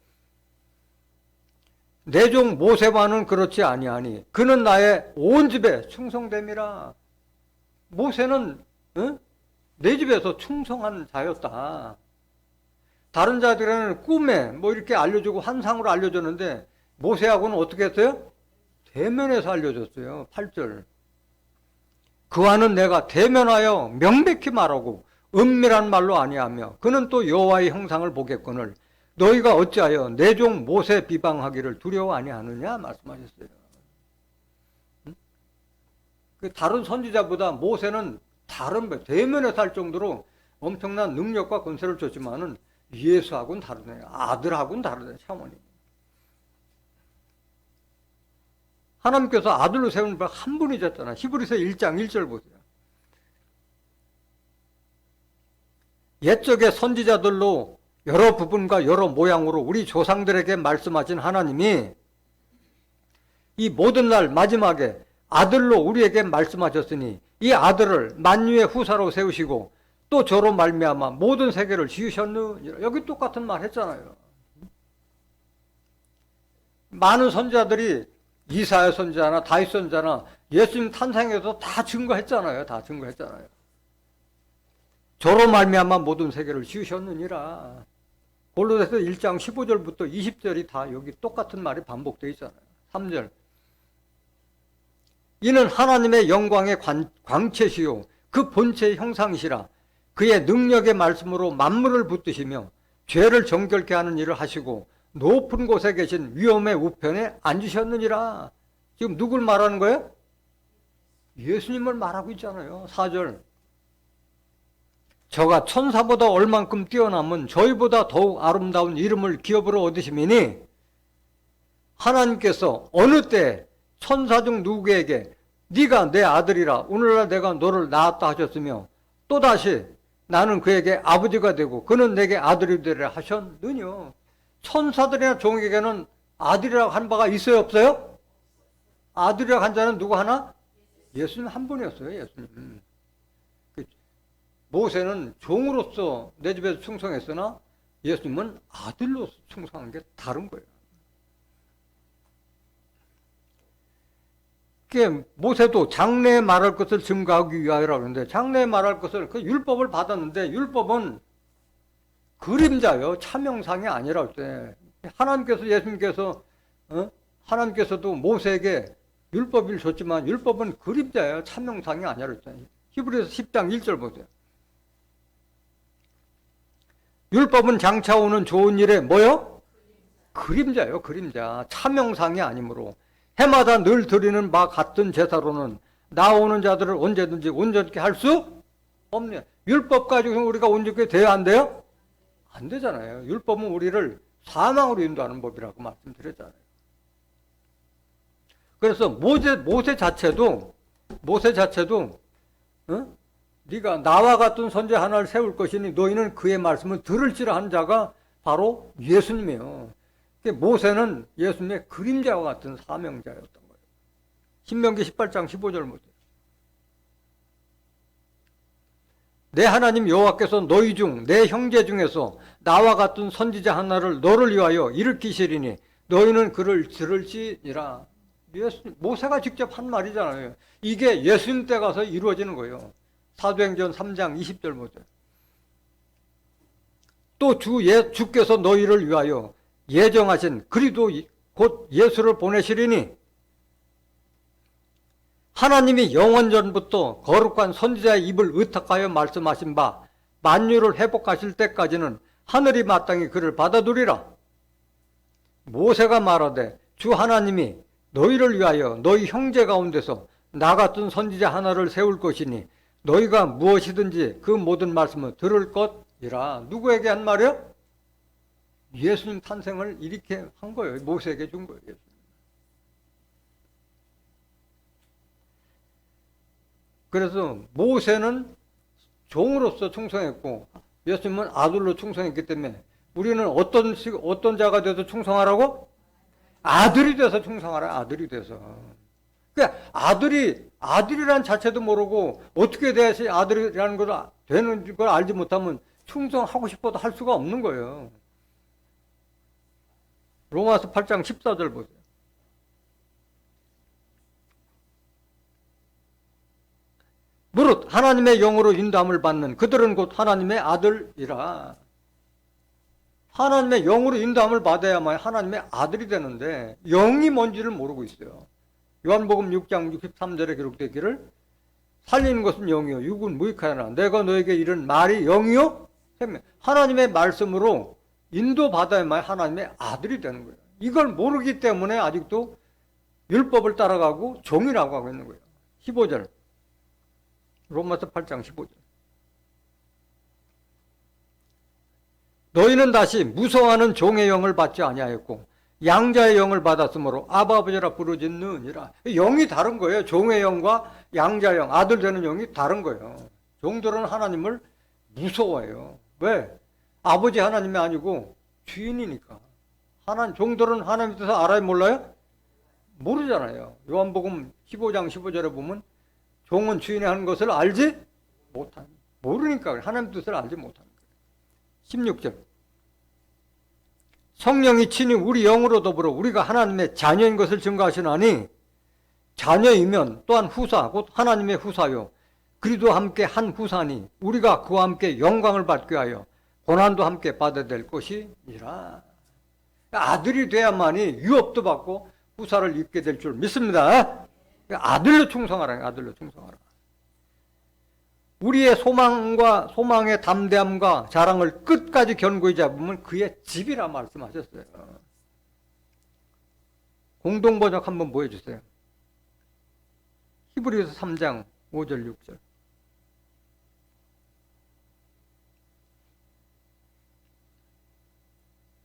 내 종 모세와는 그렇지 아니하니 그는 나의 온 집에 충성됨이라. 모세는 내 집에서 충성한 자였다. 다른 자들은 꿈에 뭐 이렇게 알려주고 환상으로 알려줬는데 모세하고는 어떻게 했어요? 대면에서 알려줬어요. 8절. 그와는 내가 대면하여 명백히 말하고 은밀한 말로 아니하며 그는 또 여호와의 형상을 보겠거늘 너희가 어찌하여 내 종 모세 비방하기를 두려워 아니하느냐 말씀하셨어요. 다른 선지자보다 모세는 다른 거예요. 대면에 살 정도로 엄청난 능력과 권세를 줬지만은 예수하고는 다르네요. 아들하고는 다르네요. 차원이. 하나님께서 아들로 세운 분 한 분이셨잖아요. 히브리서 1장 1절 보세요. 옛적의 선지자들로 여러 부분과 여러 모양으로 우리 조상들에게 말씀하신 하나님이 이 모든 날 마지막에 아들로 우리에게 말씀하셨으니 이 아들을 만유의 후사로 세우시고 또 저로 말미암아 모든 세계를 지으셨느니라. 여기 똑같은 말 했잖아요. 많은 선지자들이 이사야 선지자나 다윗 선지자나 예수님 탄생에서 다 증거했잖아요. 다 증거했잖아요. 저로 말미암아 모든 세계를 지으셨느니라. 골로새서 1장 15절부터 20절이 다 여기 똑같은 말이 반복되어 있잖아요. 3절. 이는 하나님의 영광의 광채시요 그 본체의 형상이시라. 그의 능력의 말씀으로 만물을 붙드시며 죄를 정결케 하는 일을 하시고 높은 곳에 계신 위엄의 우편에 앉으셨느니라. 지금 누굴 말하는 거예요? 예수님을 말하고 있잖아요. 4절. 저가 천사보다 얼만큼 뛰어남은 저희보다 더욱 아름다운 이름을 기업으로 얻으시미니 하나님께서 어느 때 천사 중 누구에게 네가 내 아들이라 오늘날 내가 너를 낳았다 하셨으며 또다시 나는 그에게 아버지가 되고 그는 내게 아들이 되리라 하셨느뇨. 천사들이나 종에게는 아들이라고 한 바가 있어요 없어요? 아들이라고 한 자는 누구 하나? 예수님 한 분이었어요. 예수님. 모세는 종으로서 내 집에서 충성했으나 예수님은 아들로서 충성한 게 다른 거예요. 모세도 장래에 말할 것을 증거하기 위하여라고 하는데 장래에 말할 것을 그 율법을 받았는데 율법은 그림자요. 참형상이 아니라고 때 하나님께서 예수님께서 하나님께서도 모세에게 율법을 줬지만 율법은 그림자예요. 참형상이 아니라고 했잖아요. 히브리서 10장 1절 보세요. 율법은 장차 오는 좋은 일에 뭐요? 그림자요. 그림자. 참형상이 아니므로 해마다 늘 드리는 바 같은 제사로는 나오는 자들을 언제든지 온전케 할 수 없네요. 율법 가지고 우리가 온전케 돼야 안 돼요? 안 되잖아요. 율법은 우리를 사망으로 인도하는 법이라고 말씀드렸잖아요. 그래서 모세 자체도 네가 나와 같은 선지 하나를 세울 것이니 너희는 그의 말씀을 들을지라 한 자가 바로 예수님이에요. 모세는 예수님의 그림자와 같은 사명자였던 거예요. 신명기 18장 15절 보세요. 내 하나님 여호와께서 너희 중 내 형제 중에서 나와 같은 선지자 하나를 너를 위하여 일으키시리니 너희는 그를 들을지니라. 모세가 직접 한 말이잖아요. 이게 예수님 때 가서 이루어지는 거예요. 사도행전 3장 20절 보세요. 또 주께서 너희를 위하여 예정하신 그리도 곧 예수를 보내시리니 하나님이 영원전부터 거룩한 선지자의 입을 의탁하여 말씀하신 바 만유를 회복하실 때까지는 하늘이 마땅히 그를 받아두리라. 모세가 말하되 주 하나님이 너희를 위하여 너희 형제 가운데서 나 같은 선지자 하나를 세울 것이니 너희가 무엇이든지 그 모든 말씀을 들을 것이라. 누구에게 한 말이요? 예수님 탄생을 이렇게 한 거예요. 모세에게 준 거예요. 그래서 모세는 종으로서 충성했고 예수님은 아들로 충성했기 때문에 우리는 어떤 자가 돼서 충성하라고? 아들이 돼서 충성하라. 아들이 돼서. 그러니까 아들이란 자체도 모르고 어떻게 돼야지 아들이라는 걸 되는 걸 알지 못하면 충성하고 싶어도 할 수가 없는 거예요. 로마서 8장 14절 보세요. 무릇 하나님의 영으로 인도함을 받는 그들은 곧 하나님의 아들이라. 하나님의 영으로 인도함을 받아야만 하나님의 아들이 되는데 영이 뭔지를 모르고 있어요. 요한복음 6장 63절에 기록되기를 살리는 것은 영이요 육은 무익하나 내가 너에게 이른 말이 영이요 하나님의 말씀으로 인도받아야만 하나님의 아들이 되는 거예요. 이걸 모르기 때문에 아직도 율법을 따라가고 종이라고 하고 있는 거예요. 15절 로마서 8장 15절. 너희는 다시 무서워하는 종의 영을 받지 아니하였고 양자의 영을 받았으므로 아바 아버지라 부르짖느니라. 영이 다른 거예요. 종의 영과 양자의 영, 아들 되는 영이 다른 거예요. 종들은 하나님을 무서워해요. 왜? 아버지 하나님이 아니고 주인이니까. 종들은 하나님 뜻을 알아요? 몰라요? 모르잖아요. 요한복음 15장 15절에 보면 종은 주인이 하는 것을 알지 못하는, 모르니까 하나님 뜻을 알지 못하는 거예요. 16절. 성령이 친히 우리 영으로 더불어 우리가 하나님의 자녀인 것을 증거하시나니 자녀이면 또한 후사 곧 하나님의 후사요 그리도 함께 한 후사니 우리가 그와 함께 영광을 받게 하여 고난도 함께 받아야 될 것이니라. 아들이 돼야만이 유업도 받고 후사를 입게 될 줄 믿습니다. 아들로 충성하라. 아들로 충성하라. 우리의 소망의 담대함과 자랑을 끝까지 견고히 잡으면 그의 집이라 말씀하셨어요. 공동번역 한번 보여주세요. 히브리서 3장 5절 6절.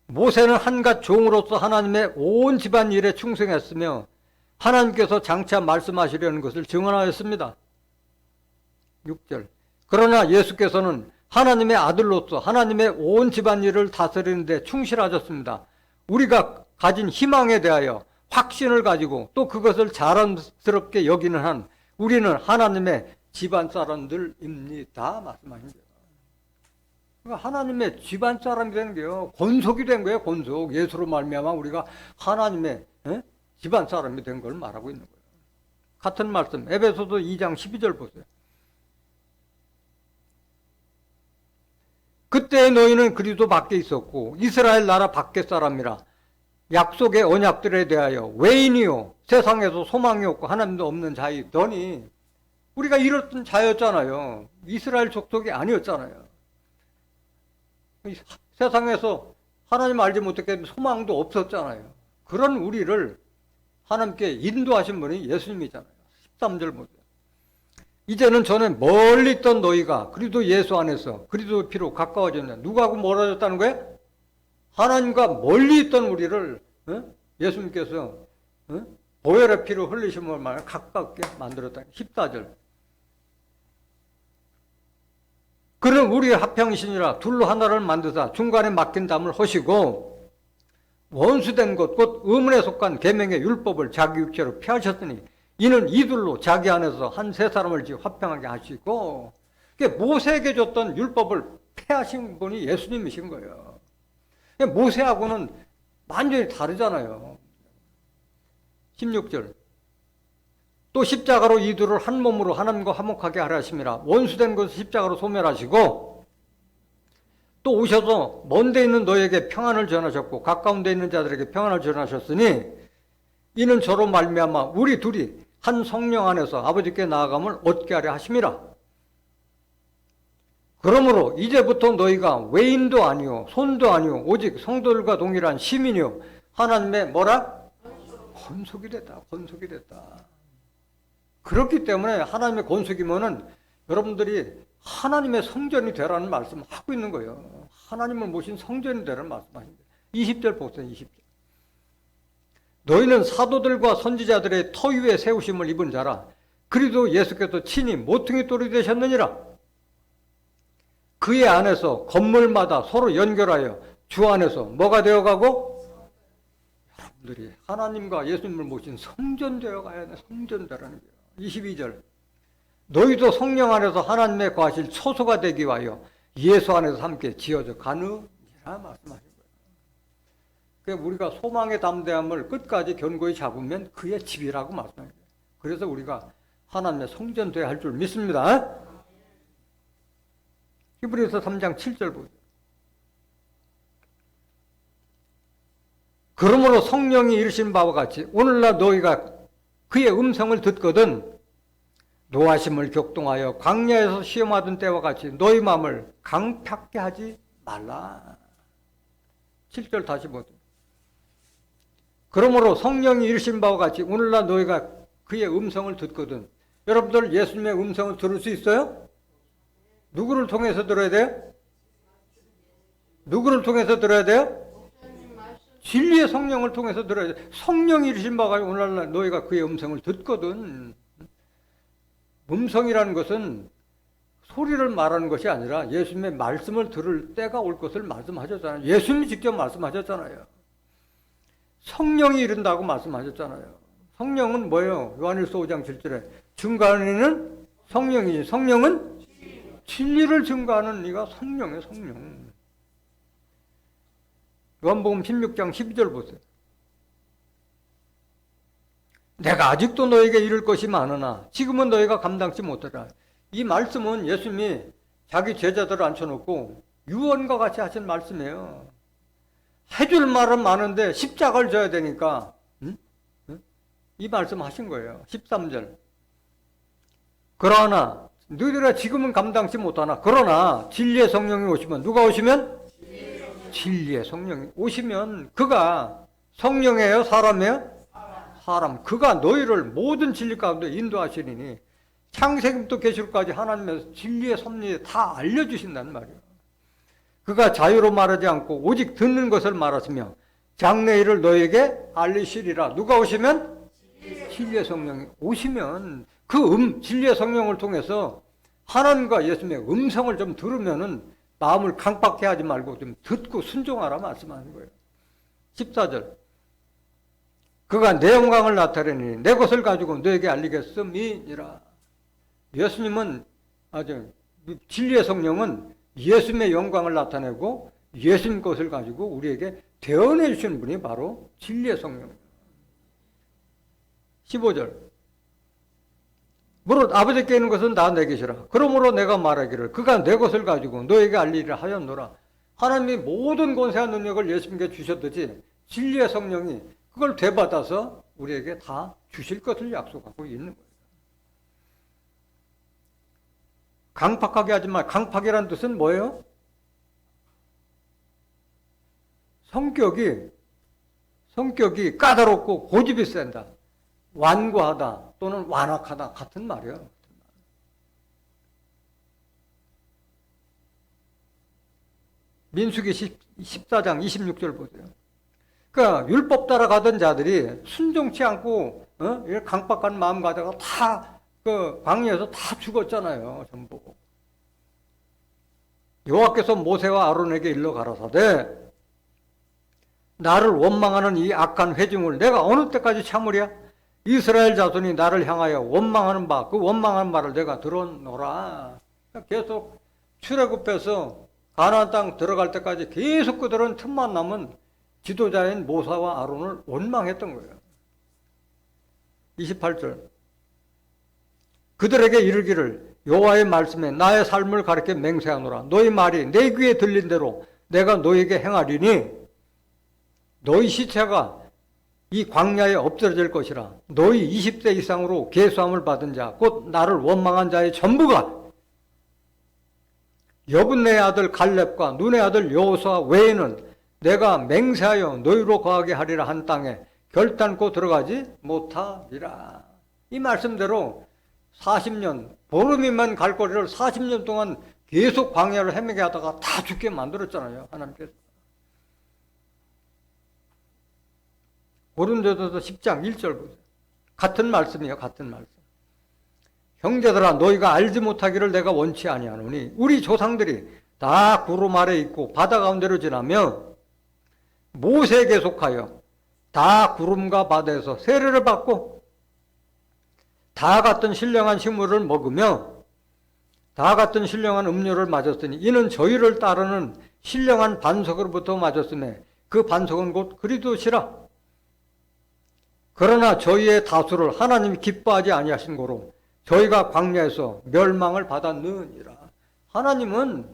모세는 한갓 종으로서 하나님의 온 집안 일에 충성했으며 하나님께서 장차 말씀하시려는 것을 증언하였습니다. 6절. 그러나 예수께서는 하나님의 아들로서 하나님의 온 집안 일을 다스리는 데 충실하셨습니다. 우리가 가진 희망에 대하여 확신을 가지고 또 그것을 자랑스럽게 여기는 한 우리는 하나님의 집안 사람들입니다. 말씀하십니다. 그러니까 하나님의 집안 사람이 된 게요, 권속이 된 거예요. 권속. 예수로 말미암아 우리가 하나님의 집안 사람이 된 걸 말하고 있는 거예요. 같은 말씀 에베소서 2장 12절 보세요. 그때 너희는 그리스도 밖에 있었고 이스라엘 나라 밖에 사람이라 약속의 언약들에 대하여 외인이요 세상에서 소망이 없고 하나님도 없는 자이더니 우리가 이렇던 자였잖아요. 이스라엘 족속이 아니었잖아요. 세상에서 하나님 알지 못했기 때문에 소망도 없었잖아요. 그런 우리를 하나님께 인도하신 분이 예수님이잖아요. 13절 보세요. 이제는 전에 멀리 있던 너희가 그리스도 예수 안에서 그리스도의 피로 가까워졌냐. 누구하고 멀어졌다는 거예요? 하나님과 멀리 있던 우리를 예수님께서 보혈의 피로 흘리심을 말해 가깝게 만들었다. 14절. 그는 우리의 합평이시니라 둘로 하나를 만드사 중간에 막힌 담을 허시고 원수된 것 곧 의문에 속한 계명의 율법을 자기 육체로 폐하셨으니 이는 이들로 자기 안에서 한 세 사람을 지어 화평하게 하시고, 모세에게 줬던 율법을 폐하신 분이 예수님이신 거예요. 모세하고는 완전히 다르잖아요. 16절. 또 십자가로 이들을 한 몸으로 하나님과 화목하게 하려 하심이라. 원수된 것을 십자가로 소멸하시고 또 오셔서 먼 데 있는 너에게 평안을 전하셨고 가까운 데 있는 자들에게 평안을 전하셨으니 이는 저로 말미암아 우리 둘이 한 성령 안에서 아버지께 나아감을 얻게 하려 하심이라. 그러므로 이제부터 너희가 외인도 아니요 손도 아니요 오직 성도들과 동일한 시민이요 하나님의 뭐라? 권속이 됐다. 권속이 됐다. 그렇기 때문에 하나님의 권속이면은 여러분들이 하나님의 성전이 되라는 말씀을 하고 있는 거예요. 하나님을 모신 성전이 되라는 말씀하십니다. 20절 보세요. 20절. 너희는 사도들과 선지자들의 터 위에 세우심을 입은 자라. 그리도 예수께서 친히 모퉁이 돌이 되셨느니라. 그의 안에서 건물마다 서로 연결하여 주 안에서 뭐가 되어가고? 여러분들이 하나님과 예수님을 모신 성전 되어가야 하는 성전 되라는 거예요. 22절. 너희도 성령 안에서 하나님의 거하실 처소가 되기 위하여 예수 안에서 함께 지어져 가느니라 말씀하신 거예요. 그러니까 우리가 소망의 담대함을 끝까지 견고히 잡으면 그의 집이라고 말씀하는 거예요. 그래서 우리가 하나님의 성전 되어야 할 줄 믿습니다. 히브리서 3장 7절 보세요. 그러므로 성령이 이르신 바와 같이 오늘날 너희가 그의 음성을 듣거든 노하심을 격동하여 광야에서 시험하던 때와 같이 너희 마음을 강팍게 하지 말라. 7절 다시 보세요. 그러므로 성령이 이르신 바와 같이 오늘날 너희가 그의 음성을 듣거든 여러분들 예수님의 음성을 들을 수 있어요? 누구를 통해서 들어야 돼요? 누구를 통해서 들어야 돼요? 진리의 성령을 통해서 들어야 돼. 성령이 이르신 바가 오늘날 너희가 그의 음성을 듣거든. 음성이라는 것은 소리를 말하는 것이 아니라 예수님의 말씀을 들을 때가 올 것을 말씀하셨잖아요. 예수님이 직접 말씀하셨잖아요. 성령이 이른다고 말씀하셨잖아요. 성령은 뭐예요? 요한일서 5장 7절에 증거하는 성령이지. 성령은 진리를 증거하는 이가 성령이에요. 성령. 요한복음 16장 12절 보세요. 내가 아직도 너에게 이룰 것이 많으나 지금은 너희가 감당치 못하라. 이 말씀은 예수님이 자기 제자들을 앉혀놓고 유언과 같이 하신 말씀이에요. 해줄 말은 많은데 십자가를 져야 되니까 이 말씀 하신 거예요. 13절. 그러나 너희들아 지금은 감당치 못하나 그러나 진리의 성령이 오시면 누가 오시면? 진리의 성령이 오시면 그가 성령이에요? 사람이에요? 사람. 그가 너희를 모든 진리 가운데 인도하시리니 창세기부터 계시록까지 하나님의 진리의 섭리에 다 알려주신다는 말이에요. 그가 자유로 말하지 않고 오직 듣는 것을 말하시며 장래 일을 너에게 알리시리라. 누가 오시면? 진리의 성령이 오시면 그 진리의 성령을 통해서 하나님과 예수님의 음성을 좀 들으면은 마음을 강박해 하지 말고 좀 듣고 순종하라 말씀하는 거예요. 14절. 그가 내 영광을 나타내니 내 것을 가지고 너에게 알리겠음이니라. 예수님은 아주 진리의 성령은 예수님의 영광을 나타내고 예수님 것을 가지고 우리에게 대언해 주시는 분이 바로 진리의 성령입니다. 15절. 무릇 아버지께 있는 것은 다 내 것이라. 그러므로 내가 말하기를 그가 내 것을 가지고 너에게 알리리라 하였노라. 하나님이 모든 권세와 능력을 예수님께 주셨듯이 진리의 성령이 그걸 되받아서 우리에게 다 주실 것을 약속하고 있는 거예요. 강팍하게 하지 마. 강팍이라는 뜻은 뭐예요? 성격이 까다롭고 고집이 센다. 완고하다 또는 완악하다 같은 말이에요. 민수기 14장 26절 보세요. 그러니까 율법 따라가던 자들이 순종치 않고 강박한 마음 가다가 다 그 광야에서 다 죽었잖아요. 전부. 여호와께서 모세와 아론에게 일러 가라사대 나를 원망하는 이 악한 회중을 내가 어느 때까지 참으랴? 이스라엘 자손이 나를 향하여 원망하는 바, 그 원망하는 말을 내가 들었노라. 계속 출애굽해서 가나안 땅 들어갈 때까지 계속 그들은 틈만 남은 지도자인 모세와 아론을 원망했던 거예요. 28절. 그들에게 이르기를 여호와의 말씀에 나의 삶을 가르쳐 맹세하노라. 너희 말이 내 귀에 들린 대로 내가 너에게 행하리니 너희 시체가 이 광야에 엎드러질 것이라. 너희 20세 이상으로 계수함을 받은 자, 곧 나를 원망한 자의 전부가 여분네의 아들 갈렙과 눈의 아들 여호수아 외에는 내가 맹세하여 너희로 거하게 하리라 한 땅에 결단코 들어가지 못하리라. 이 말씀대로 40년, 보름이면 갈 거리를 40년 동안 계속 광야를 헤매게 하다가 다 죽게 만들었잖아요. 하나님께서. 고린도전서 10장 1절 보세요. 같은 말씀이에요. 같은 말씀. 형제들아 너희가 알지 못하기를 내가 원치 아니하노니 우리 조상들이 다 구름 아래 있고 바다 가운데로 지나며 모세에게 속하여 다 구름과 바다에서 세례를 받고 다 같은 신령한 식물을 먹으며 다 같은 신령한 음료를 마셨으니 이는 저희를 따르는 신령한 반석으로부터 마셨으며 그 반석은 곧 그리스도시라. 그러나 저희의 다수를 하나님이 기뻐하지 아니하신 고로 저희가 광야에서 멸망을 받았느니라. 하나님은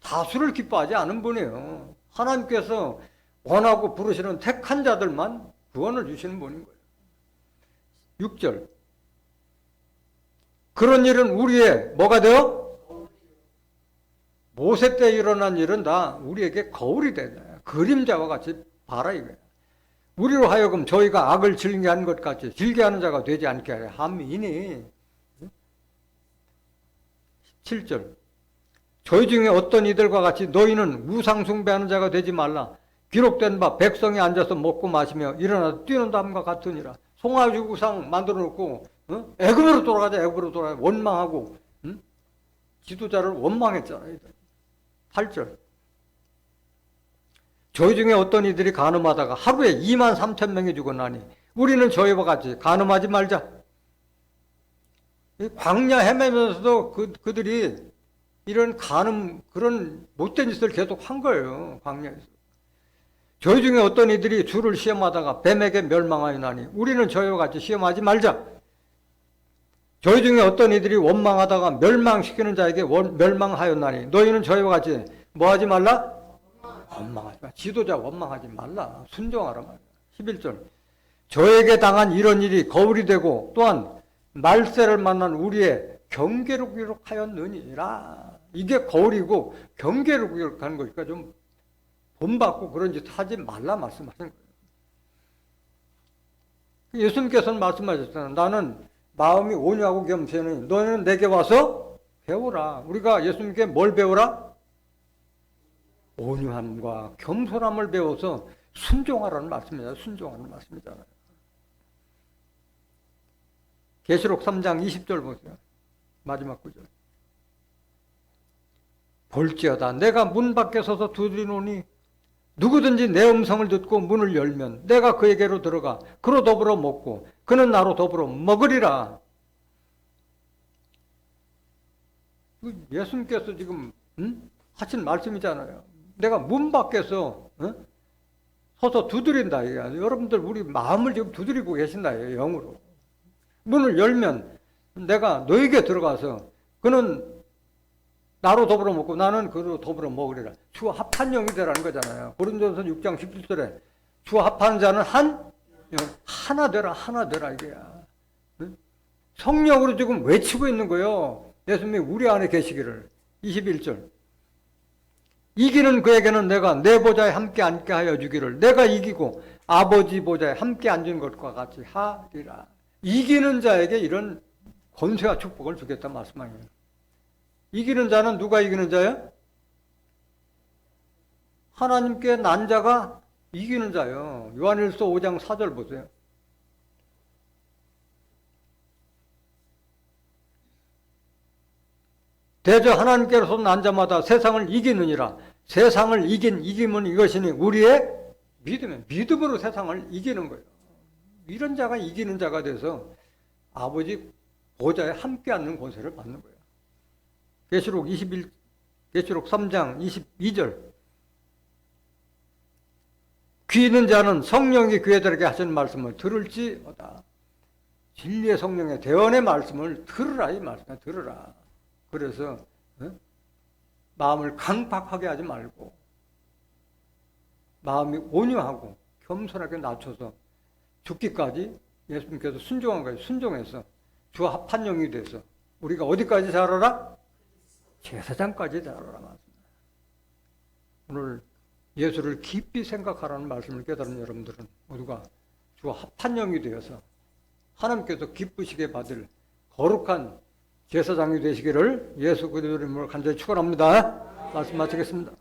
다수를 기뻐하지 않은 분이에요. 하나님께서 원하고 부르시는 택한 자들만 구원을 주시는 분인 거예요. 6절. 그런 일은 우리의 뭐가 되어? 모세 때 일어난 일은 다 우리에게 거울이 되다. 그림자와 같이 봐라 이거야. 우리로 하여금 저희가 악을 즐겨하는 것 같이 즐겨하는 자가 되지 않게 함이니 7절. 저희 중에 어떤 이들과 같이 너희는 우상 숭배하는 자가 되지 말라. 기록된 바 백성이 앉아서 먹고 마시며 일어나서 뛰는 담과 같으니라. 송아지 우상 만들어 놓고 애굽으로 돌아가자, 애굽으로 돌아가자 원망하고 지도자를 원망했잖아요. 8절. 저희 중에 어떤 이들이 간음하다가 하루에 2만 3천 명이 죽었나니 우리는 저희와 같이 간음하지 말자. 광야 헤매면서도 그들이 이런 간음, 그런 못된 짓을 계속 한 거예요. 광야에서. 저희 중에 어떤 이들이 주를 시험하다가 뱀에게 멸망하였나니 우리는 저희와 같이 시험하지 말자. 저희 중에 어떤 이들이 원망하다가 멸망시키는 자에게 멸망하였나니 너희는 저희와 같이 뭐 하지 말라? 원망하지 마. 지도자 원망하지 말라. 순종하라 말이야. 11절. 저에게 당한 이런 일이 거울이 되고 또한 말세를 만난 우리의 경계로 기록하였느니라. 이게 거울이고 경계로 기록하는 거니까 좀 본받고 그런 짓 하지 말라 말씀하신 거예요. 예수님께서는 말씀하셨잖아요. 나는 마음이 온유하고 겸손하니 너희는 내게 와서 배우라. 우리가 예수님께 뭘 배우라? 온유함과 겸손함을 배워서 순종하라는 말씀이잖아요. 순종하는 말씀이잖아요. 계시록 3장 20절 보세요. 마지막 구절. 볼지어다 내가 문 밖에 서서 두드리노니 누구든지 내 음성을 듣고 문을 열면 내가 그에게로 들어가 그로 더불어 먹고 그는 나로 더불어 먹으리라. 예수님께서 지금 하신 말씀이잖아요. 내가 문 밖에서 서서 두드린다. 여러분들 우리 마음을 지금 두드리고 계신다. 영으로. 문을 열면 내가 너에게 들어가서 그는 나로 더불어 먹고 나는 그로 더불어 먹으리라. 주와 합한 영이 되라는 거잖아요. 고린도전서 6장 17절에 주와 합하는 자는 하나 되라, 하나 되라 이게야. 성령으로 지금 외치고 있는 거예요. 예수님이 우리 안에 계시기를. 21절. 이기는 그에게는 내가 내 보좌에 함께 앉게 하여 주기를 내가 이기고 아버지 보좌에 함께 앉은 것과 같이 하리라. 이기는 자에게 이런 권세와 축복을 주겠다 말씀하네요. 이기는 자는 누가 이기는 자예요? 하나님께 난 자가 이기는 자예요. 요한일서 5장 4절 보세요. 대저 하나님께로서 난 자마다 세상을 이기느니라. 세상을 이김은 이것이니 우리의 믿음으로 세상을 이기는 거예요. 이런 자가 이기는 자가 돼서 아버지 보좌에 함께 앉는 권세를 받는 거예요. 계시록 3장 22절. 귀 있는 자는 성령이 그들에게 하시는 말씀을 들을지어다. 진리의 성령의 대언의 말씀을 들으라 이 말씀을 들으라. 그래서 마음을 강팍하게 하지 말고 마음이 온유하고 겸손하게 낮춰서 죽기까지 예수님께서 순종한 거예요. 순종해서 주와 합한 영이 돼서 우리가 어디까지 자라라? 제사장까지 자라라 말씀입니다. 오늘 예수를 깊이 생각하라는 말씀을 깨달은 여러분들은 모두가 주와 합한 영이 되어서 하나님께서 기쁘시게 받을 거룩한 제사장이 되시기를 예수 그리스도의 이름으로 간절히 축원합니다. 말씀 마치겠습니다.